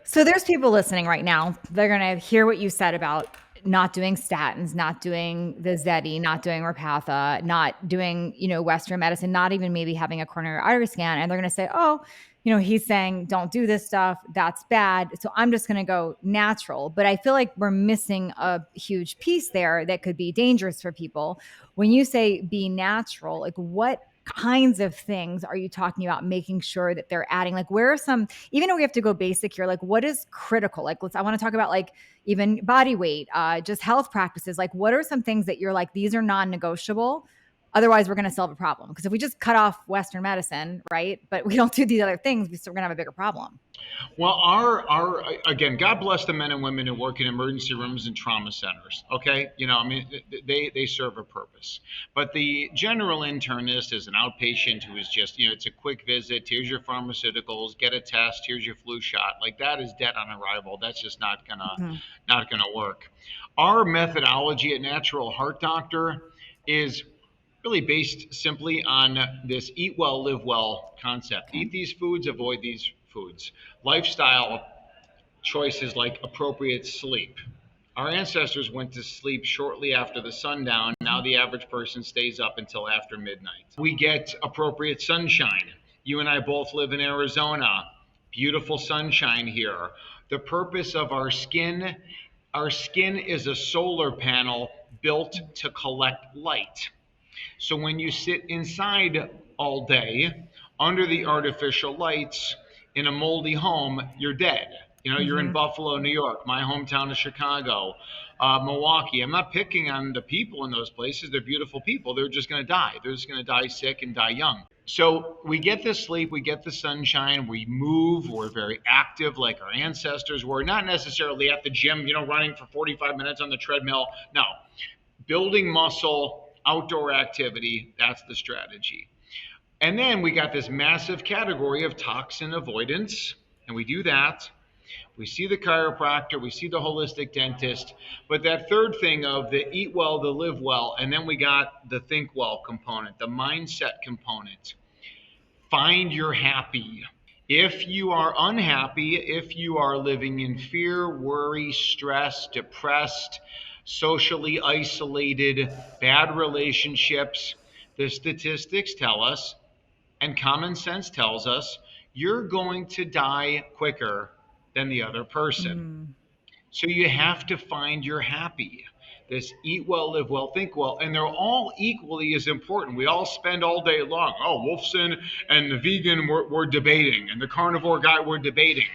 So there's people listening right now. They're going to hear what you said about not doing statins, not doing the Zedi, not doing Repatha, not doing, Western medicine, not even maybe having a coronary artery scan. And they're going to say, oh, he's saying don't do this stuff. That's bad. So I'm just going to go natural. But I feel like we're missing a huge piece there that could be dangerous for people. When you say be natural, like what kinds of things are you talking about making sure that they're adding? Like where are some, even though we have to go basic here, like what is critical? Like I want to talk about like even body weight, just health practices. Like what are some things that you're like, these are non-negotiable? Otherwise we're going to solve a problem. Because if we just cut off Western medicine, right, but we don't do these other things, we're going to have a bigger problem. Well, our again, God bless the men and women who work in emergency rooms and trauma centers. Okay, I mean, they serve a purpose. But the general internist is an outpatient who is just, it's a quick visit. Here's your pharmaceuticals, get a test. Here's your flu shot. Like that is dead on arrival. That's just Mhm. not gonna work. Our methodology at Natural Heart Doctor is really based simply on this eat well, live well concept. Okay. Eat these foods, avoid these foods. Lifestyle choices like appropriate sleep. Our ancestors went to sleep shortly after the sundown. Now Mhm. the average person stays up until after midnight. We get appropriate sunshine. You and I both live in Arizona. Beautiful sunshine here. The purpose of our skin is a solar panel built to collect light. So when you sit inside all day under the artificial lights in a moldy home, you're dead. You're in Mhm. Buffalo, New York, my hometown of Chicago, Milwaukee. I'm not picking on the people in those places. They're beautiful people. They're just going to die. They're just going to die sick and die young. So we get the sleep, we get the sunshine, we move, we're very active like our ancestors were, not necessarily at the gym, running for 45 minutes on the treadmill. No, building muscle, outdoor activity, that's the strategy. And then we got this massive category of toxin avoidance, and we do that. We see the chiropractor, we see the holistic dentist, but that third thing of the eat well, the live well, and then we got the think well component, the mindset component. Find your happy. If you are unhappy, if you are living in fear, worry, stress, depressed, socially isolated, bad relationships, the statistics tell us And common sense tells us you're going to die quicker than the other person. Mm. So you have to find your happy. This eat well, live well, think well, and they're all equally as important. We all spend all day long. Oh, Wolfson and the vegan were debating, and the carnivore guy were debating.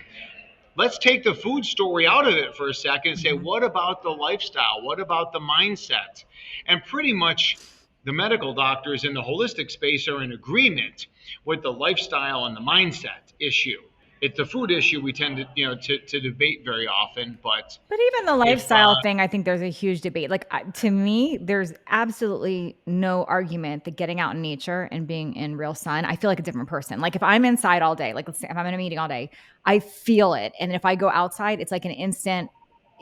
Let's take the food story out of it for a second and say, Mhm. what about the lifestyle? What about the mindset? And pretty much the medical doctors in the holistic space are in agreement with the lifestyle and the mindset issue. It's the food issue we tend to, to debate very often. But But even the if lifestyle thing, I think there's a huge debate. Like to me, there's absolutely no argument that getting out in nature and being in real sun, I feel like a different person. Like if I'm inside all day, like let's say if I'm in a meeting all day, I feel it. And if I go outside, it's like an instant,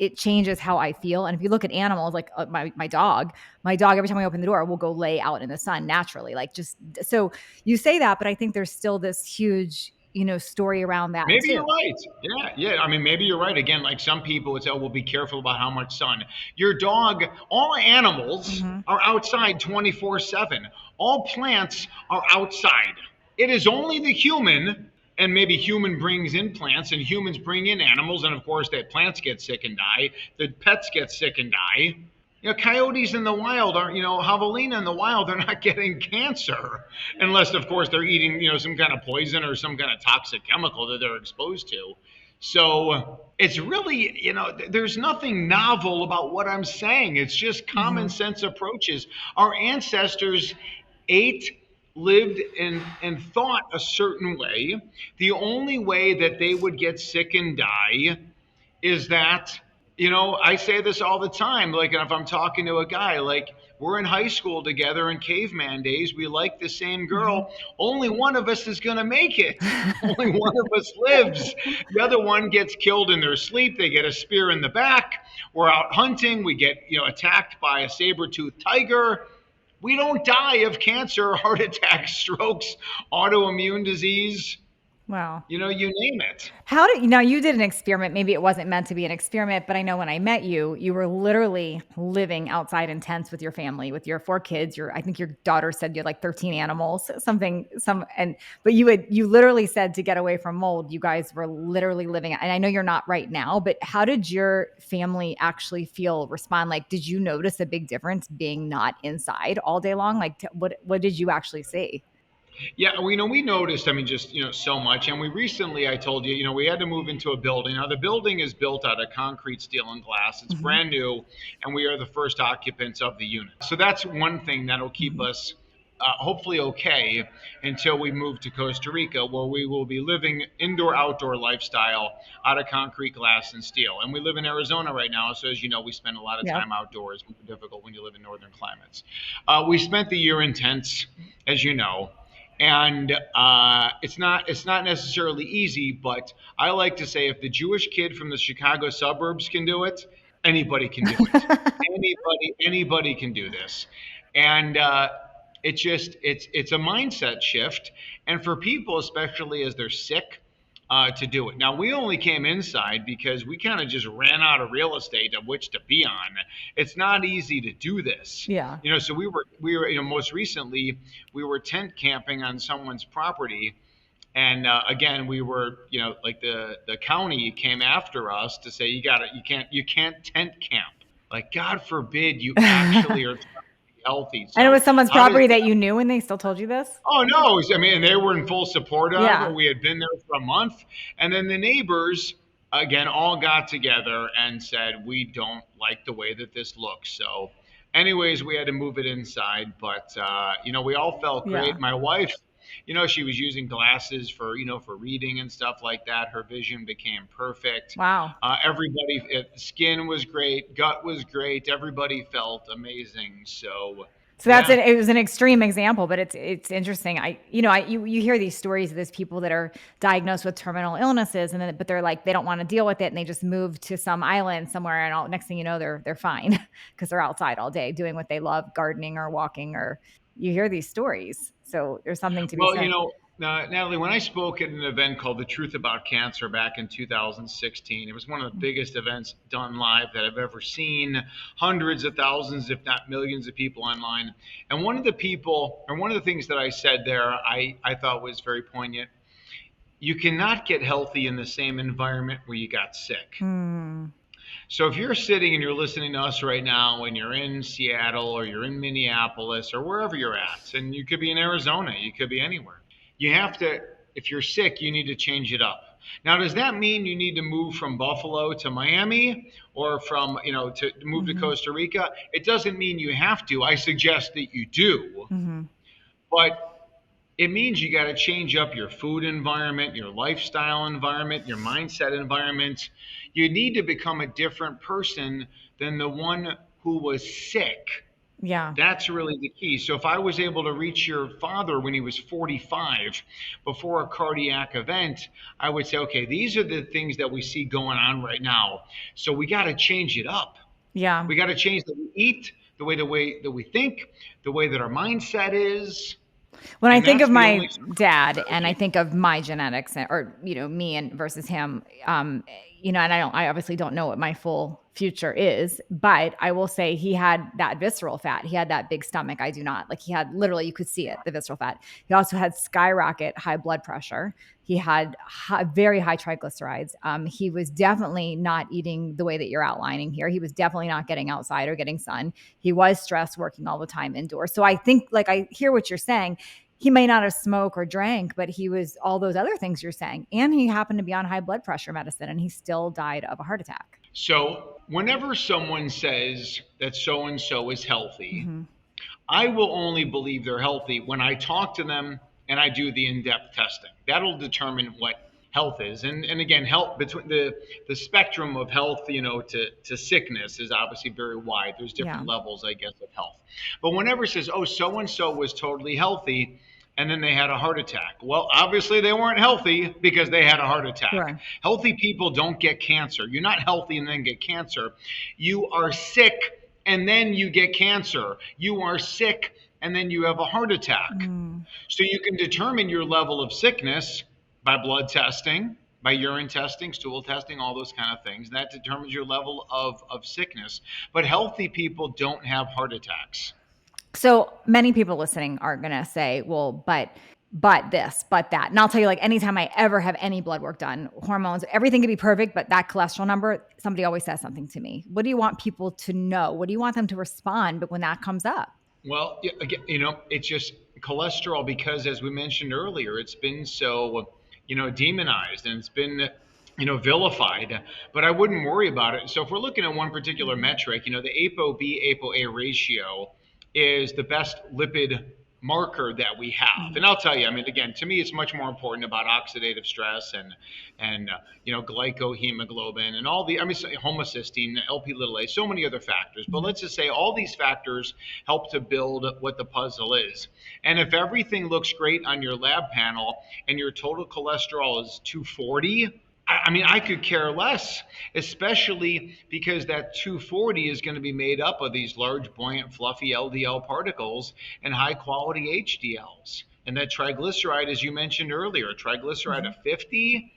it changes how I feel. And if you look at animals, like my dog, every time I open the door, will go lay out in the sun naturally. Like just so you say that, but I think there's still this huge, story around that maybe too. you're right. Yeah, yeah. I mean, maybe you're right. Again, like some people would say, oh, well, be careful about how much sun. Your dog, all animals Hmm. are outside 24/7. All plants are outside. It is only the human, and maybe human brings in plants, and humans bring in animals, and of course, that plants get sick and die. The pets get sick and die. Coyotes in the wild aren't, javelina in the wild, they're not getting cancer unless, of course, they're eating, some kind of poison or some kind of toxic chemical that they're exposed to. So it's really, there's nothing novel about what I'm saying. It's just common Hmm. sense approaches. Our ancestors ate, lived, and thought a certain way. The only way that they would get sick and die is that, I say this all the time. Like, if I'm talking to a guy, like, we're in high school together in caveman days, we like the same Hmm. girl. Only one of us is going to make it. Only one of us lives. The other one gets killed in their sleep. They get a spear in the back. We're out hunting. We get, attacked by a saber-toothed tiger. We don't die of cancer, heart attack, strokes, autoimmune disease, Wow. you name it. How did now you did an experiment, maybe it wasn't meant to be an experiment, but I know when I met you, you were literally living outside in tents with your family, with your 4 kids, I think your daughter said you had like 13 animals, something some and but you literally said to get away from mold, you guys were literally living, and I know you're not right now, but how did your family actually respond? Like, did you notice a big difference being not inside all day long? Like, what did you actually see? Yeah, we noticed, I mean, just, so much. And we recently, I told you, we had to move into a building. Now, the building is built out of concrete, steel, and glass. It's Mhm. brand new, and we are the first occupants of the unit. So that's one thing that'll keep Mhm. us hopefully okay until we move to Costa Rica, where we will be living indoor outdoor lifestyle out of concrete, glass, and steel. And we live in Arizona right now, so as you know, we spend a lot of Yep. time outdoors. More difficult when you live in northern climates. We spent the year in tents, as you know, and it's not necessarily easy, but I like to say if the Jewish kid from the Chicago suburbs can do it, anybody can do it. Anybody can do this. And it's a mindset shift, and for people, especially as they're sick, to do it. Now, we only came inside because we kind of just ran out of real estate of which to be on. It's not easy to do this. Yeah. So we were, most recently we were tent camping on someone's property, and again, we were, like the county came after us to say you can't tent camp. Like, God forbid you actually are trying to be healthy. And it So was someone's how does property that you knew and they still told you this? Oh no! I mean, they were in full support of it. Yeah. We had been there for a month, and then the neighbors again all got together and said we don't like the way that this looks. So, anyways, we had to move it inside, but we all felt Yeah. great. My wife, she was using glasses for for reading and stuff like that. Her vision became perfect. Wow. Everybody, skin was great, gut was great. Everybody felt amazing. So, So yeah. it was an extreme example, but it's interesting. You hear these stories of these people that are diagnosed with terminal illnesses, and then but they're like they don't want to deal with it, and they just move to some island somewhere, and next thing you know they're fine because they're outside all day doing what they love, gardening or walking or. you hear these stories. So there's something to be Well, said. Natalie, when I spoke at an event called The Truth About Cancer back in 2016, it was one of the biggest events done live that I've ever seen. Hundreds of thousands, if not millions of people online. And one of the people, or one of the things that I said there, I thought was very poignant. You cannot get healthy in the same environment where you got sick. Hmm. So if you're sitting and you're listening to us right now and you're in Seattle or you're in Minneapolis or wherever you're at, and you could be in Arizona, you could be anywhere, you have to, if you're sick, you need to change it up. Now, does that mean you need to move from Buffalo to Miami or from, to move to Hmm. Costa Rica? It doesn't mean you have to. I suggest that you do. Hmm. But it means you got to change up your food environment, your lifestyle environment, your mindset environment. You need to become a different person than the one who was sick. Yeah. That's really the key. So if I was able to reach your father when he was 45 before a cardiac event, I would say, okay, these are the things that we see going on right now. So we got to change it up. Yeah. We got to change the way we eat, the way that we think, the way that our mindset is. When I And think that's of the my only dad and I strategy. think of my genetics or, me and versus him, and I obviously don't know what my full future is, but I will say he had that visceral fat. He had that big stomach. I do not. Like he had literally, you could see it, the visceral fat. He also had skyrocket high blood pressure. He had very high triglycerides. He was definitely not eating the way that you're outlining here. He was definitely not getting outside or getting sun. He was stressed, working all the time indoors. So I think, like, I hear what you're saying. He may not have smoked or drank, but he was all those other things you're saying. And he happened to be on high blood pressure medicine and he still died of a heart attack. So, whenever someone says that so and so is healthy, Hmm. I will only believe they're healthy when I talk to them and I do the in-depth testing. That'll determine what health is. And again, health between the spectrum of health, to sickness is obviously very wide. There's Yeah. different levels, I guess, of health. But whenever it says, oh, so and so was totally healthy, and then they had a heart attack. Well, obviously they weren't healthy because they had a heart attack. Sure. Healthy people don't get cancer. You're not healthy and then get cancer. You are sick and then you get cancer. You are sick and then you have a heart attack. Mm. So you can determine your level of sickness by blood testing, by urine testing, stool testing, all those kind of things. That determines your level of sickness. But healthy people don't have heart attacks. So many people listening are going to say, well, but this, but that. And I'll tell you, like, anytime I ever have any blood work done, hormones, everything can be perfect, but that cholesterol number, somebody always says something to me. What do you want people to know? What do you want them to respond? But when that comes up, Well, again, it's just cholesterol because, as we mentioned earlier, it's been so, demonized and it's been, vilified. But I wouldn't worry about it. So if we're looking at one particular metric, the ApoB ApoA ratio is the best lipid marker that we have. And I'll tell you, I mean, again, to me, it's much more important about oxidative stress and glycohemoglobin and all the, I mean, homocysteine, LP little a, so many other factors. But let's just say all these factors help to build what the puzzle is. And if everything looks great on your lab panel and your total cholesterol is 240, I mean, I could care less, especially because that 240 is going to be made up of these large, buoyant, fluffy LDL particles and high quality HDLs. And that triglyceride, as you mentioned earlier, a triglyceride of 50,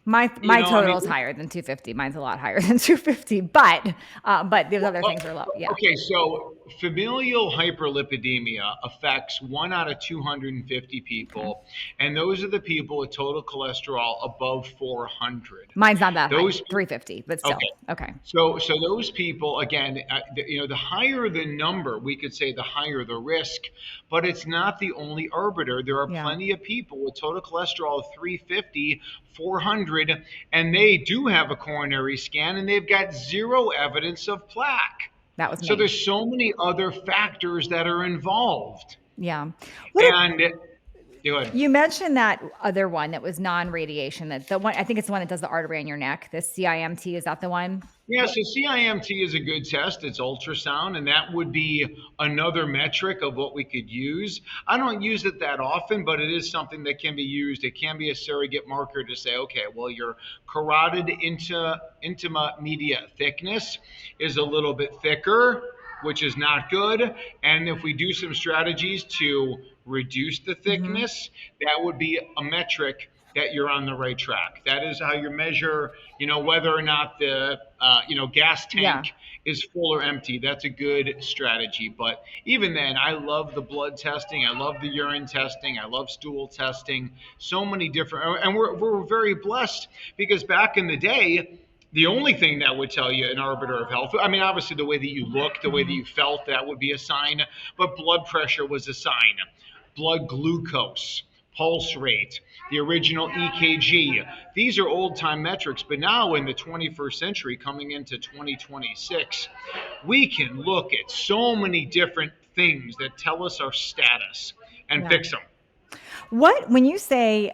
my I total mean, is higher than 250. Mine's a lot higher than 250, but those other well, things are low. Yeah. okay, so familial hyperlipidemia affects 1 out of 250 Okay. people, and those are the people with total cholesterol above 400. Mine's not that high, Those 350, but still. Okay. Okay. So those people, again, the higher the number, we could say the higher the risk, but it's not the only arbiter. There are Yeah. plenty of people with total cholesterol of 350, 400, and they do have a coronary scan and they've got zero evidence of plaque. That was So me. there's so many other factors that are involved. Yeah. What And go ahead. You mentioned that other one that was non-radiation. That the one, I think it's the one that does the artery on your neck. The CIMT, is that the one? Yeah, so CIMT is a good test. It's ultrasound, and that would be another metric of what we could use. I don't use it that often, but it is something that can be used. It can be a surrogate marker to say, okay, well, your carotid intima media thickness is a little bit thicker, which is not good. And if we do some strategies to reduce the Hmm. thickness, that would be a metric that you're on the right track. That is how you measure, whether or not the gas Yeah. tank is full or empty. That's a good strategy. But even then, I love the blood testing. I love the urine testing. I love stool testing. So many different, and we're very blessed because back in the day, the only thing that would tell you an arbiter of health, I mean, obviously the way that you looked, the way that Hmm. you felt, that would be a sign, but blood pressure was a sign. Blood glucose, pulse rate, the original EKG. These are old time metrics, but now in the 21st century, coming into 2026, we can look at so many different things that tell us our status and Yeah. fix them. When you say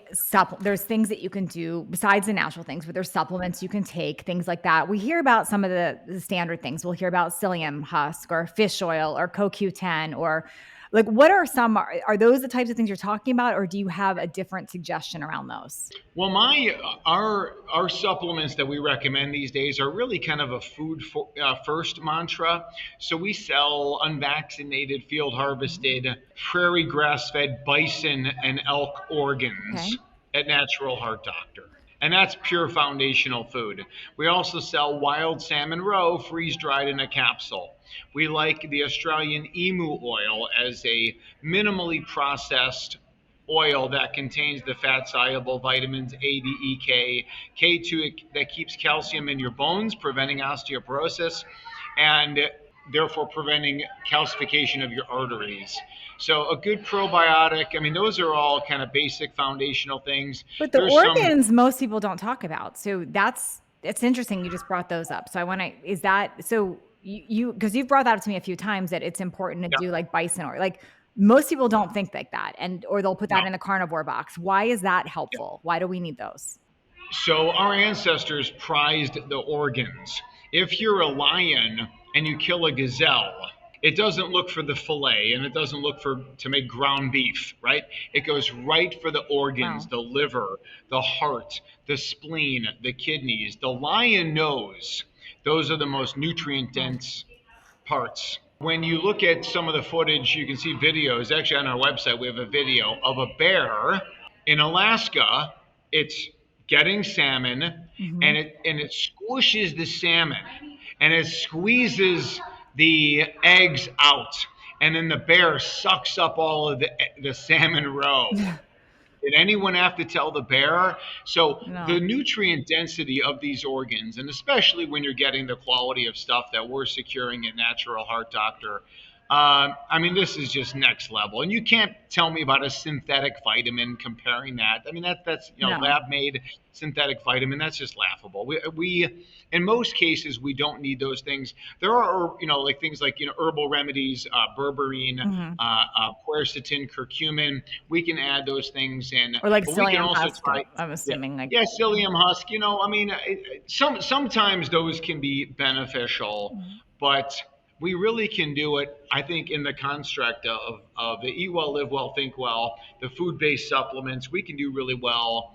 there's things that you can do besides the natural things, but there's supplements you can take, things like that. We hear about some of the standard things. We'll hear about psyllium husk or fish oil or CoQ10 or like what are some are those the types of things you're talking about, or do you have a different suggestion around those? Well, my our supplements that we recommend these days are really kind of a first mantra. So we sell unvaccinated, field harvested, prairie grass fed bison and elk Okay. organs at Natural Heart Doctor. And that's pure foundational food. We also sell wild salmon roe freeze dried in a capsule. We like the Australian emu oil as a minimally processed oil that contains the fat soluble vitamins A, D, E, K, K2 that keeps calcium in your bones, preventing osteoporosis, and therefore preventing calcification of your arteries. So, a good probiotic, I mean, those are all kind of basic foundational things. But the There's some, organs most people don't talk about. So it's interesting you just brought those up. So I want to is that so you because you've brought that up to me a few times that it's important to yeah, do like bison or like most people don't think like that and or they'll put that no. in the carnivore box. Why is that Yeah. helpful? Why do we need those? So, our ancestors prized the organs. If you're a lion and you kill a gazelle, it doesn't look for the fillet and it doesn't look for to make ground beef, right? It goes right for the organs, Wow. the liver, the heart, the spleen, the kidneys. The lion knows those are the most nutrient Wow. dense parts. When you look at some of the footage, you can see videos. Actually, on our website, we have a video of a bear in Alaska. It's getting salmon, Hmm. and it squishes the salmon, and it squeezes the eggs out, and then the bear sucks up all of the salmon roe. Did anyone have to tell the bear? So the No. nutrient density of these organs, and especially when you're getting the quality of stuff that we're securing at Natural Heart Doctor, I mean, this is just next level. And you can't tell me about a synthetic vitamin comparing that. I mean, that's No. lab made synthetic vitamin. That's just laughable. We in most cases we don't need those things. There are like things like herbal remedies, berberine, Hmm. quercetin, curcumin. We can add those things in, Or like but we can psyllium also husk, try. I'm Yeah, assuming like yeah, psyllium husk. I mean, sometimes those can be beneficial, but we really can do it. I think in the construct of the eat well, live well, think well, the food based supplements, we can do really well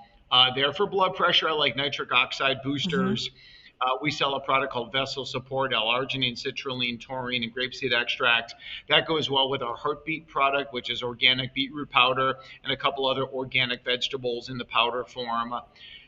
there. For blood pressure, I like nitric oxide Mhm. boosters. We sell a product called Vessel Support, L-arginine, citrulline, taurine, and grapeseed extract. That goes well with our heartbeat product, which is organic beetroot powder and a couple other organic vegetables in the powder form.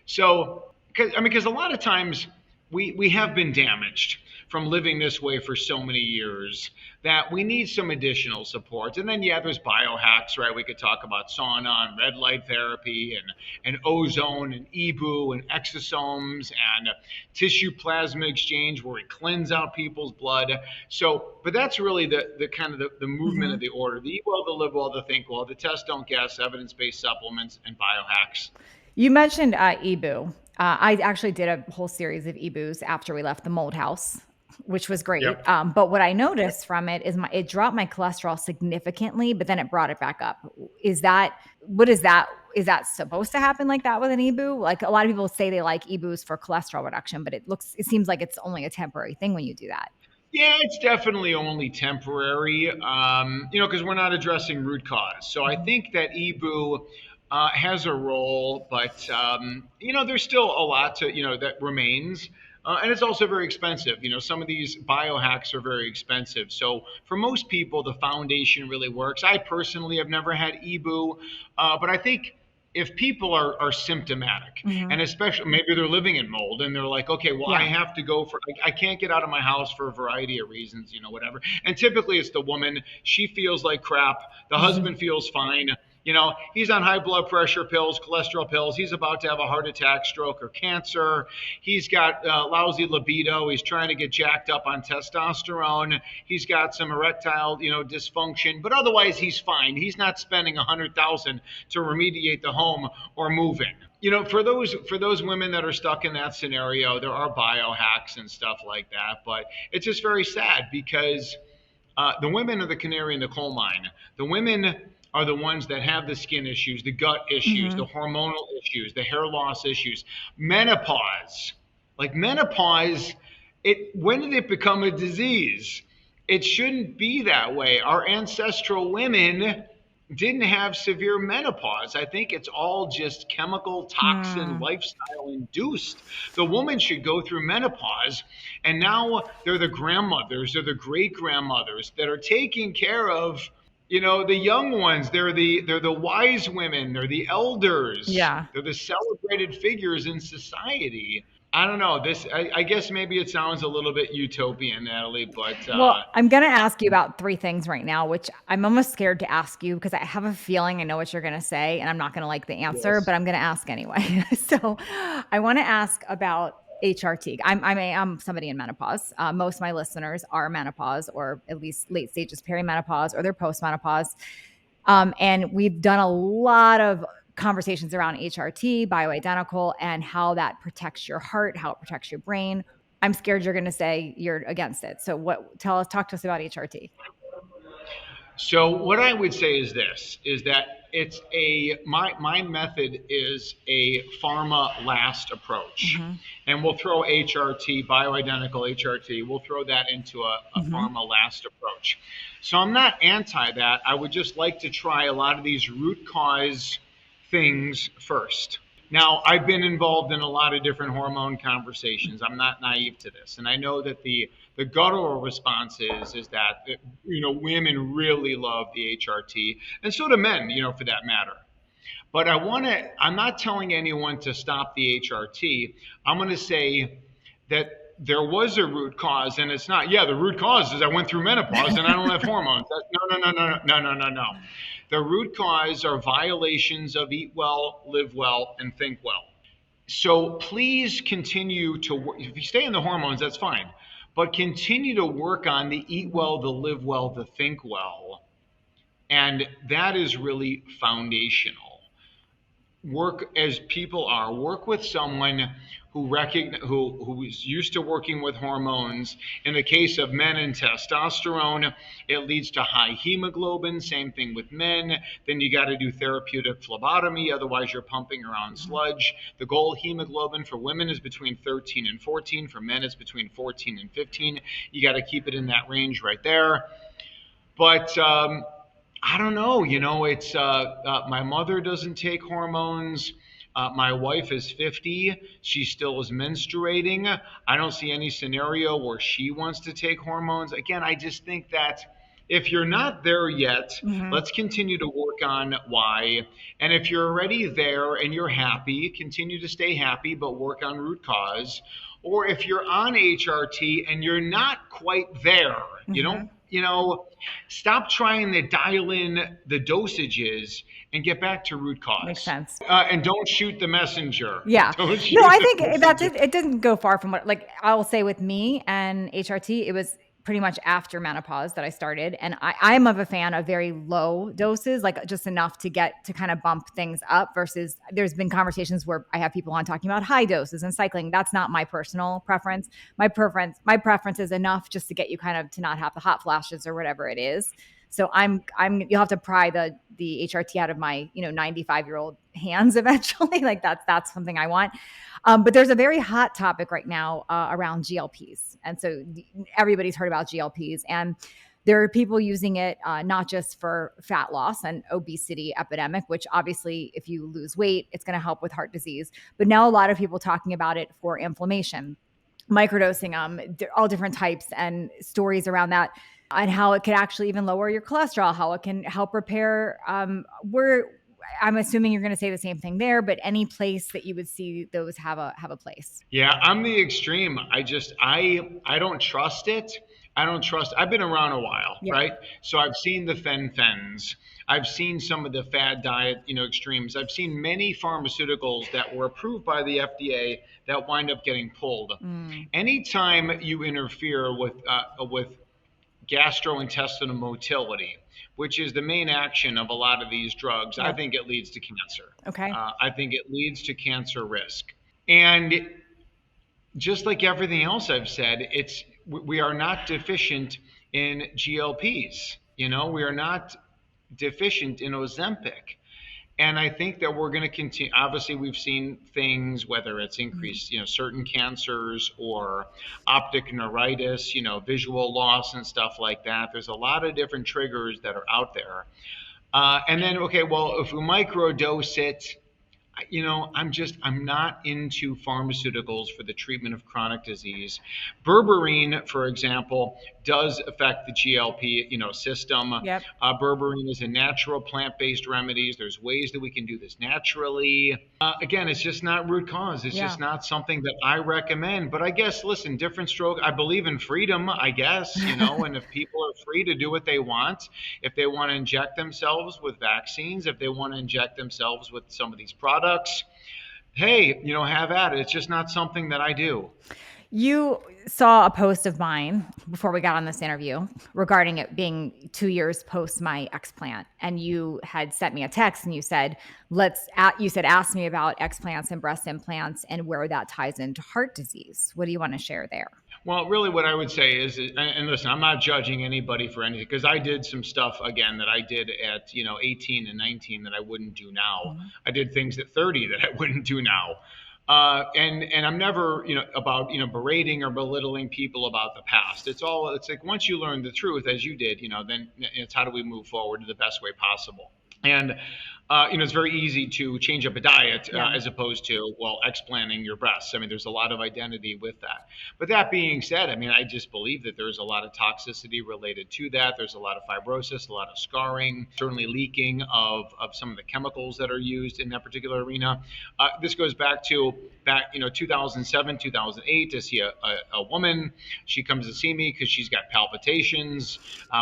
So, because a lot of times we have been damaged from living this way for so many years that we need some additional support. And then, yeah, there's biohacks, right? We could talk about sauna and red light therapy and ozone and EBU and exosomes and tissue plasma exchange where we cleanse out people's blood. So, but that's really the kind of the movement of Mhm. the order: the eat well, the live well, the think well, the test, don't guess, evidence based supplements, and biohacks. You mentioned EBU. I actually did a whole series of EBUs after we left the mold house, which was great. Yep. But what I noticed from it is it dropped my cholesterol significantly, but then it brought it back up. Is that what is that? Is that supposed to happen like that with an EBU? Like a lot of people say they like EBUs for cholesterol reduction, but it seems like it's only a temporary thing when you do that. Yeah, it's definitely only temporary, because we're not addressing root cause. So I Mhm. think that EBU has a role, but there's still a lot that remains. And it's also very expensive. Some of these biohacks are very expensive. So for most people, the foundation really works. I personally have never had EBOO, but I think if people are symptomatic, Mhm. and especially maybe they're living in mold and they're like, okay, well, I Yeah. have to go for, I can't get out of my house for a variety of reasons, whatever. And typically it's the woman. She feels like crap. The husband feels fine. He's on high blood pressure pills, cholesterol pills. He's about to have a heart attack, stroke, or cancer. He's got lousy libido. He's trying to get jacked up on testosterone. He's got some erectile, dysfunction, but otherwise he's fine. He's not spending 100,000 to remediate the home or moving. For those women that are stuck in that scenario, there are biohacks and stuff like that. But it's just very sad because the women are the canary in the coal mine. The women are the ones that have the skin issues, the gut issues, the Mhm. hormonal issues, the hair loss issues, menopause. Like menopause, when did it become a disease? It shouldn't be that way. Our ancestral women didn't have severe menopause. I think it's all just chemical toxin Mm. lifestyle induced. The woman should go through menopause, and now they're the grandmothers or the great grandmothers that are taking care of the young ones. They're the wise women, they're the elders, Yeah. they're the celebrated figures in society. I don't know. I guess maybe it sounds a little bit utopian, Natalie, but Well, I'm going to ask you about three things right now, which I'm almost scared to ask you because I have a feeling I know what you're going to say and I'm not going to like the answer, yes. but I'm going to ask anyway. So I want to ask about HRT. I'm somebody in menopause. Most of my listeners are menopause or at least late stages perimenopause or they're postmenopause. And we've done a lot of conversations around HRT, bioidentical, and how that protects your heart, how it protects your brain. I'm scared you're going to say you're against it. So talk to us about HRT. So what I would say is this: is that my method is a pharma last approach, Mhm. and we'll throw HRT, bioidentical HRT. We'll throw that into a Mhm. pharma last approach. So I'm not anti that. I would just like to try a lot of these root cause things first. Now, I've been involved in a lot of different hormone conversations. I'm not naive to this, and I know that the guttural response is that women really love the HRT, and so do men, for that matter. But I'm not telling anyone to stop the HRT. I'm going to say that there was a root cause, and it's not. Yeah, the root cause is I went through menopause and I don't have hormones. No, no, no, no, no, no, no, no. The root cause are violations of eat well, live well, and think well. So please continue to work. If you stay in the hormones, that's fine. But continue to work on the eat well, the live well, the think well. And that is really foundational. Work as people are. Work with someone who is used to working with hormones. In the case of men and testosterone, it leads to high hemoglobin. Same thing with men. Then you got to do therapeutic phlebotomy, otherwise you're pumping around sludge. The goal hemoglobin for women is between 13 and 14. For men, it's between 14 and 15. You got to keep it in that range right there. But I don't know. It's my mother doesn't take hormones. My wife is 50. She still is menstruating. I don't see any scenario where she wants to take hormones. Again, I just think that if you're not there yet, Mhm. let's continue to work on why. And if you're already there and you're happy, continue to stay happy, but work on root cause. Or if you're on HRT and you're not quite there, you don't, Mhm. stop trying to dial in the dosages and get back to root Makes cause. sense. And don't shoot the messenger. Yeah. Don't No, shoot I the think that messenger. it didn't go far from what, like, I will say with me and HRT, it was pretty much after menopause that I started. And I'm of a fan of very low doses, like just enough to get to kind of bump things up versus there's been conversations where I have people on talking about high doses and cycling. That's not my personal preference. My preference is enough just to get you kind of to not have the hot flashes or whatever it is. So you'll have to pry the HRT out of my 95-year-old hands eventually. Like that's something I want. But there's a very hot topic right now around GLPs, and so everybody's heard about GLPs, and there are people using it not just for fat loss and obesity epidemic, which obviously if you lose weight, it's going to help with heart disease. But now a lot of people talking about it for inflammation. microdosing them, all different types and stories around that, and how it could actually even lower your cholesterol, how it can help repair. I'm assuming you're going to say the same thing there, but any place that you would see those have a place. Yeah, I'm the extreme. I don't trust it. I don't trust. I've been around a while, Yeah. right? So I've seen the fen-phens. I've seen some of the fad diet, extremes. I've seen many pharmaceuticals that were approved by the FDA that wind up getting pulled. Anytime you interfere with gastrointestinal motility, which is the main action of a lot of these drugs, I Yep. think it leads to cancer. Okay. I think it leads to cancer risk. And just like everything else I've said, we are not deficient in GLPs. We are not deficient in Ozempic. And I think that we're going to continue. Obviously, we've seen things, whether it's increased, certain cancers or optic neuritis, visual loss and stuff like that. There's a lot of different triggers that are out there. And then, okay, well, if we microdose it, I'm not into pharmaceuticals for the treatment of chronic disease. Berberine, for example, does affect the GLP, system. Yep. Berberine is a natural plant-based remedies. There's ways that we can do this naturally. Again, it's just not root cause. It's just not something that I recommend. But I guess, listen, different stroke. I believe in freedom, I guess, and if people are free to do what they want, if they want to inject themselves with vaccines, if they want to inject themselves with some of these products, hey, have at it. It's just not something that I do. You saw a post of mine before we got on this interview regarding it being 2 years post my explant. And you had sent me a text and you said, ask me about explants and breast implants and where that ties into heart disease. What do you want to share there? Well, really, what I would say is, and listen, I'm not judging anybody for anything, because I did some stuff again that I did at 18 and 19 that I wouldn't do now. I did things at 30 that I wouldn't do now. And I'm never about berating or belittling people about the past. It's like once you learn the truth, as you did, then it's how do we move forward to the best way possible. And it's very easy to change up a diet as opposed to, explanting your breasts. I mean, there's a lot of identity with that. But that being said, I mean, I just believe that there's a lot of toxicity related to that. There's a lot of fibrosis, a lot of scarring, certainly leaking of some of the chemicals that are used in that particular arena. This goes back 2007, 2008 to see a woman. She comes to see me because she's got palpitations.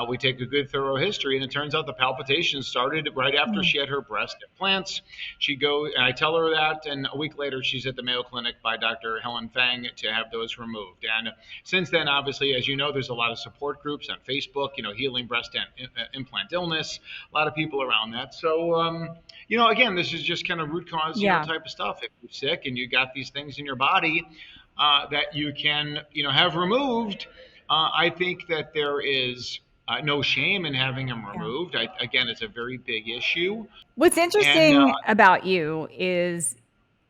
We take a good thorough history, and it turns out the palpitations started right after she had her breast implants. And I tell her that, and a week later she's at the Mayo Clinic by Dr. Helen Fang to have those removed. And since then, obviously, as you know, there's a lot of support groups on Facebook, healing breast implant illness, a lot of people around that. So, again, this is just kind of root cause type of stuff. If you're sick and you got these things in your body that you can, have removed, I think that there is no shame in having them removed. Again, it's a very big issue. What's interesting about you is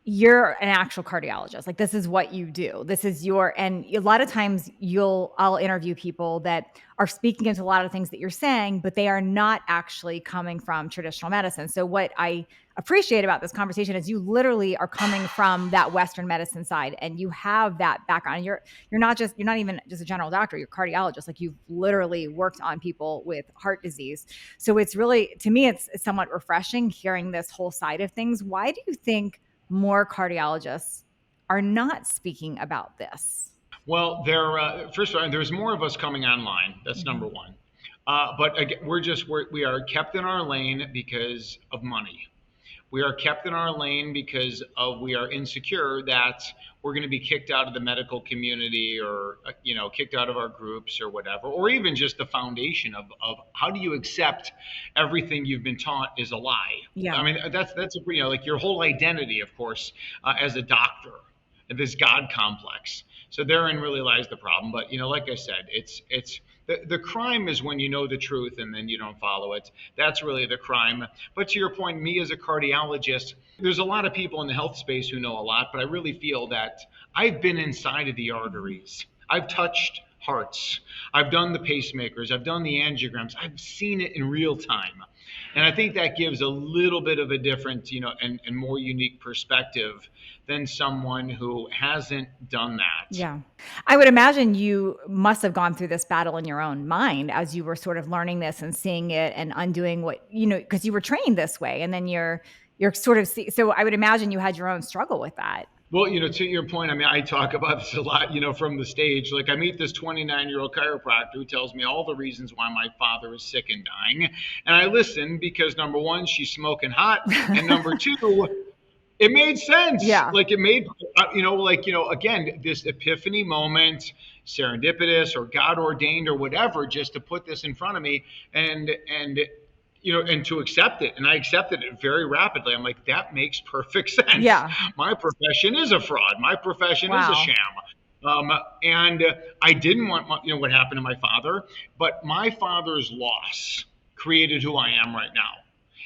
you're an actual cardiologist. Like, this is what you do. This is and a lot of times I'll interview people that are speaking into a lot of things that you're saying, but they are not actually coming from traditional medicine. So what I appreciate about this conversation is you literally are coming from that Western medicine side, and you have that background. You're not even just a general doctor, you're a cardiologist. Like, you've literally worked on people with heart disease. So it's really, to me, it's somewhat refreshing hearing this whole side of things. Why do you think more cardiologists are not speaking about this? Well, first of all, there's more of us coming online. That's number one. But again, we are kept in our lane because of money. We are kept in our lane because we are insecure that we're going to be kicked out of the medical community or, kicked out of our groups or whatever, or even just the foundation of how do you accept everything you've been taught is a lie. Yeah. I mean, that's like your whole identity, of course, as a doctor, this God complex. So therein really lies the problem. But, like I said, it's the crime is when you know the truth and then you don't follow it. That's really the crime. But to your point, me as a cardiologist, there's a lot of people in the health space who know a lot, but I really feel that I've been inside of the arteries. I've touched hearts. I've done the pacemakers. I've done the angiograms. I've seen it in real time. And I think that gives a little bit of a different, and more unique perspective than someone who hasn't done that. Yeah. I would imagine you must have gone through this battle in your own mind as you were sort of learning this and seeing it and undoing what, because you were trained this way. And then you're sort of, so I would imagine you had your own struggle with that. Well, to your point, I mean, I talk about this a lot, from the stage. Like, I meet this 29-year-old chiropractor who tells me all the reasons why my father is sick and dying. And I listen because, number one, she's smoking hot. And number two, it made sense. Yeah. Like, it made, again, this epiphany moment, serendipitous or God ordained or whatever, just to put this in front of me and to accept it. And I accepted it very rapidly. I'm like, that makes perfect sense. Yeah. My profession is a fraud. My profession is Wow. a sham. And I didn't want, what happened to my father, but my father's loss created who I am right now.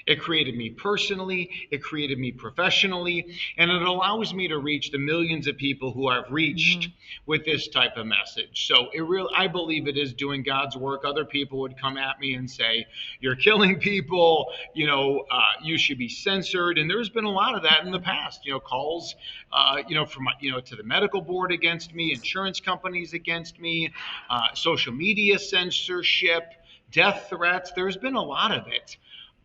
It created me personally, it created me professionally, and it allows me to reach the millions of people who I've reached with this type of message. So I believe it is doing God's work. Other people would come at me and say, "You're killing people. You should be censored." And there's been a lot of that in the past. Calls, from to the medical board against me, insurance companies against me, social media censorship, death threats. There's been a lot of it.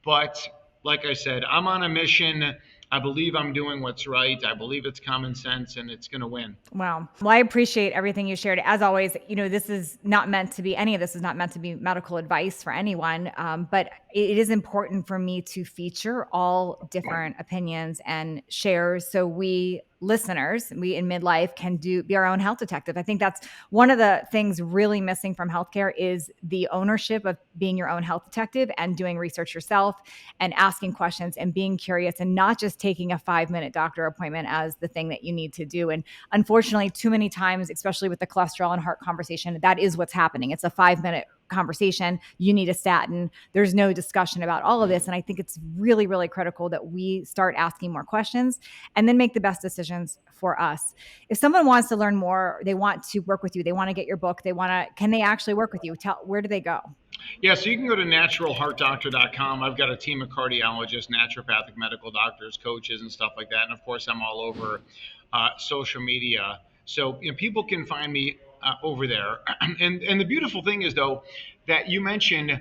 But like I said, I'm on a mission. I believe I'm doing what's right. I believe it's common sense, and it's going to win. Wow. Well, I appreciate everything you shared. As always, this is not meant to be, any of this is not meant to be medical advice for anyone. But it is important for me to feature all different opinions and shares. So we listeners, we in Midlife can be our own health detective. I think that's one of the things really missing from healthcare is the ownership of being your own health detective and doing research yourself and asking questions and being curious and not just taking a 5-minute doctor appointment as the thing that you need to do. And unfortunately, too many times, especially with the cholesterol and heart conversation, that is what's happening. It's a 5-minute conversation. You need a statin. There's no discussion about all of this. And I think it's really, really critical that we start asking more questions and then make the best decisions for us. If someone wants to learn more, they want to work with you, they want to get your book, can they actually work with you? Where do they go? Yeah, so you can go to naturalheartdoctor.com. I've got a team of cardiologists, naturopathic medical doctors, coaches, and stuff like that. And of course, I'm all over social media. So people can find me over there. And the beautiful thing is, though, that you mentioned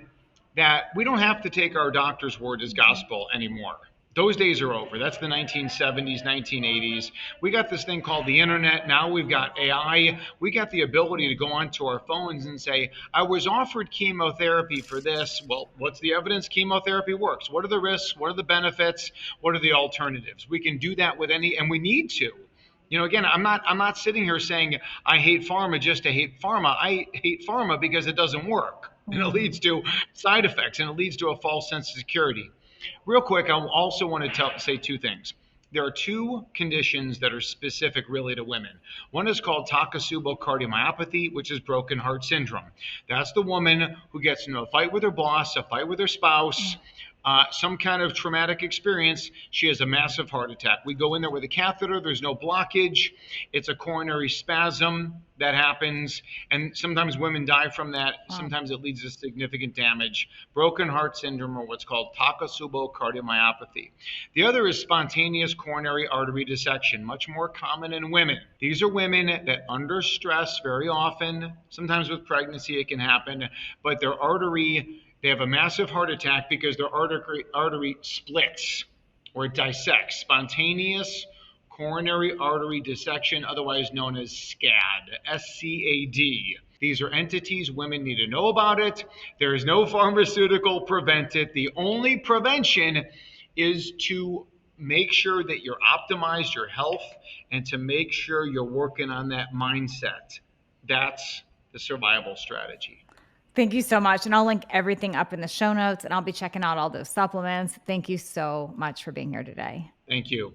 that we don't have to take our doctor's word as gospel anymore. Those days are over. That's the 1970s, 1980s. We got this thing called the internet. Now we've got AI. We got the ability to go onto our phones and say, I was offered chemotherapy for this. Well, what's the evidence? Chemotherapy works. What are the risks? What are the benefits? What are the alternatives? We can do that with and we need to. Again, I'm not sitting here saying I hate pharma just to hate pharma. I hate pharma because it doesn't work. And it leads to side effects and it leads to a false sense of security. Real quick, I also want to say two things. There are two conditions that are specific really to women. One is called toxins cardiomyopathy, which is broken heart syndrome. That's the woman who gets into a fight with her boss, a fight with her spouse, some kind of traumatic experience. She has a massive heart attack. We go in there with a catheter. There's no blockage. It's a coronary spasm that happens. And sometimes women die from that. Wow. Sometimes it leads to significant damage. Broken heart syndrome, or what's called toxins cardiomyopathy. The other is spontaneous coronary artery dissection, much more common in women. These are women that under stress very often, sometimes with pregnancy it can happen, but their artery, they have a massive heart attack because their artery splits or dissects. Spontaneous coronary artery dissection, otherwise known as SCAD, S-C-A-D. These are entities. Women need to know about it. There is no pharmaceutical prevent it. The only prevention is to make sure that you're optimized your health and to make sure you're working on that mindset. That's the survival strategy. Thank you so much. And I'll link everything up in the show notes and I'll be checking out all those supplements. Thank you so much for being here today. Thank you.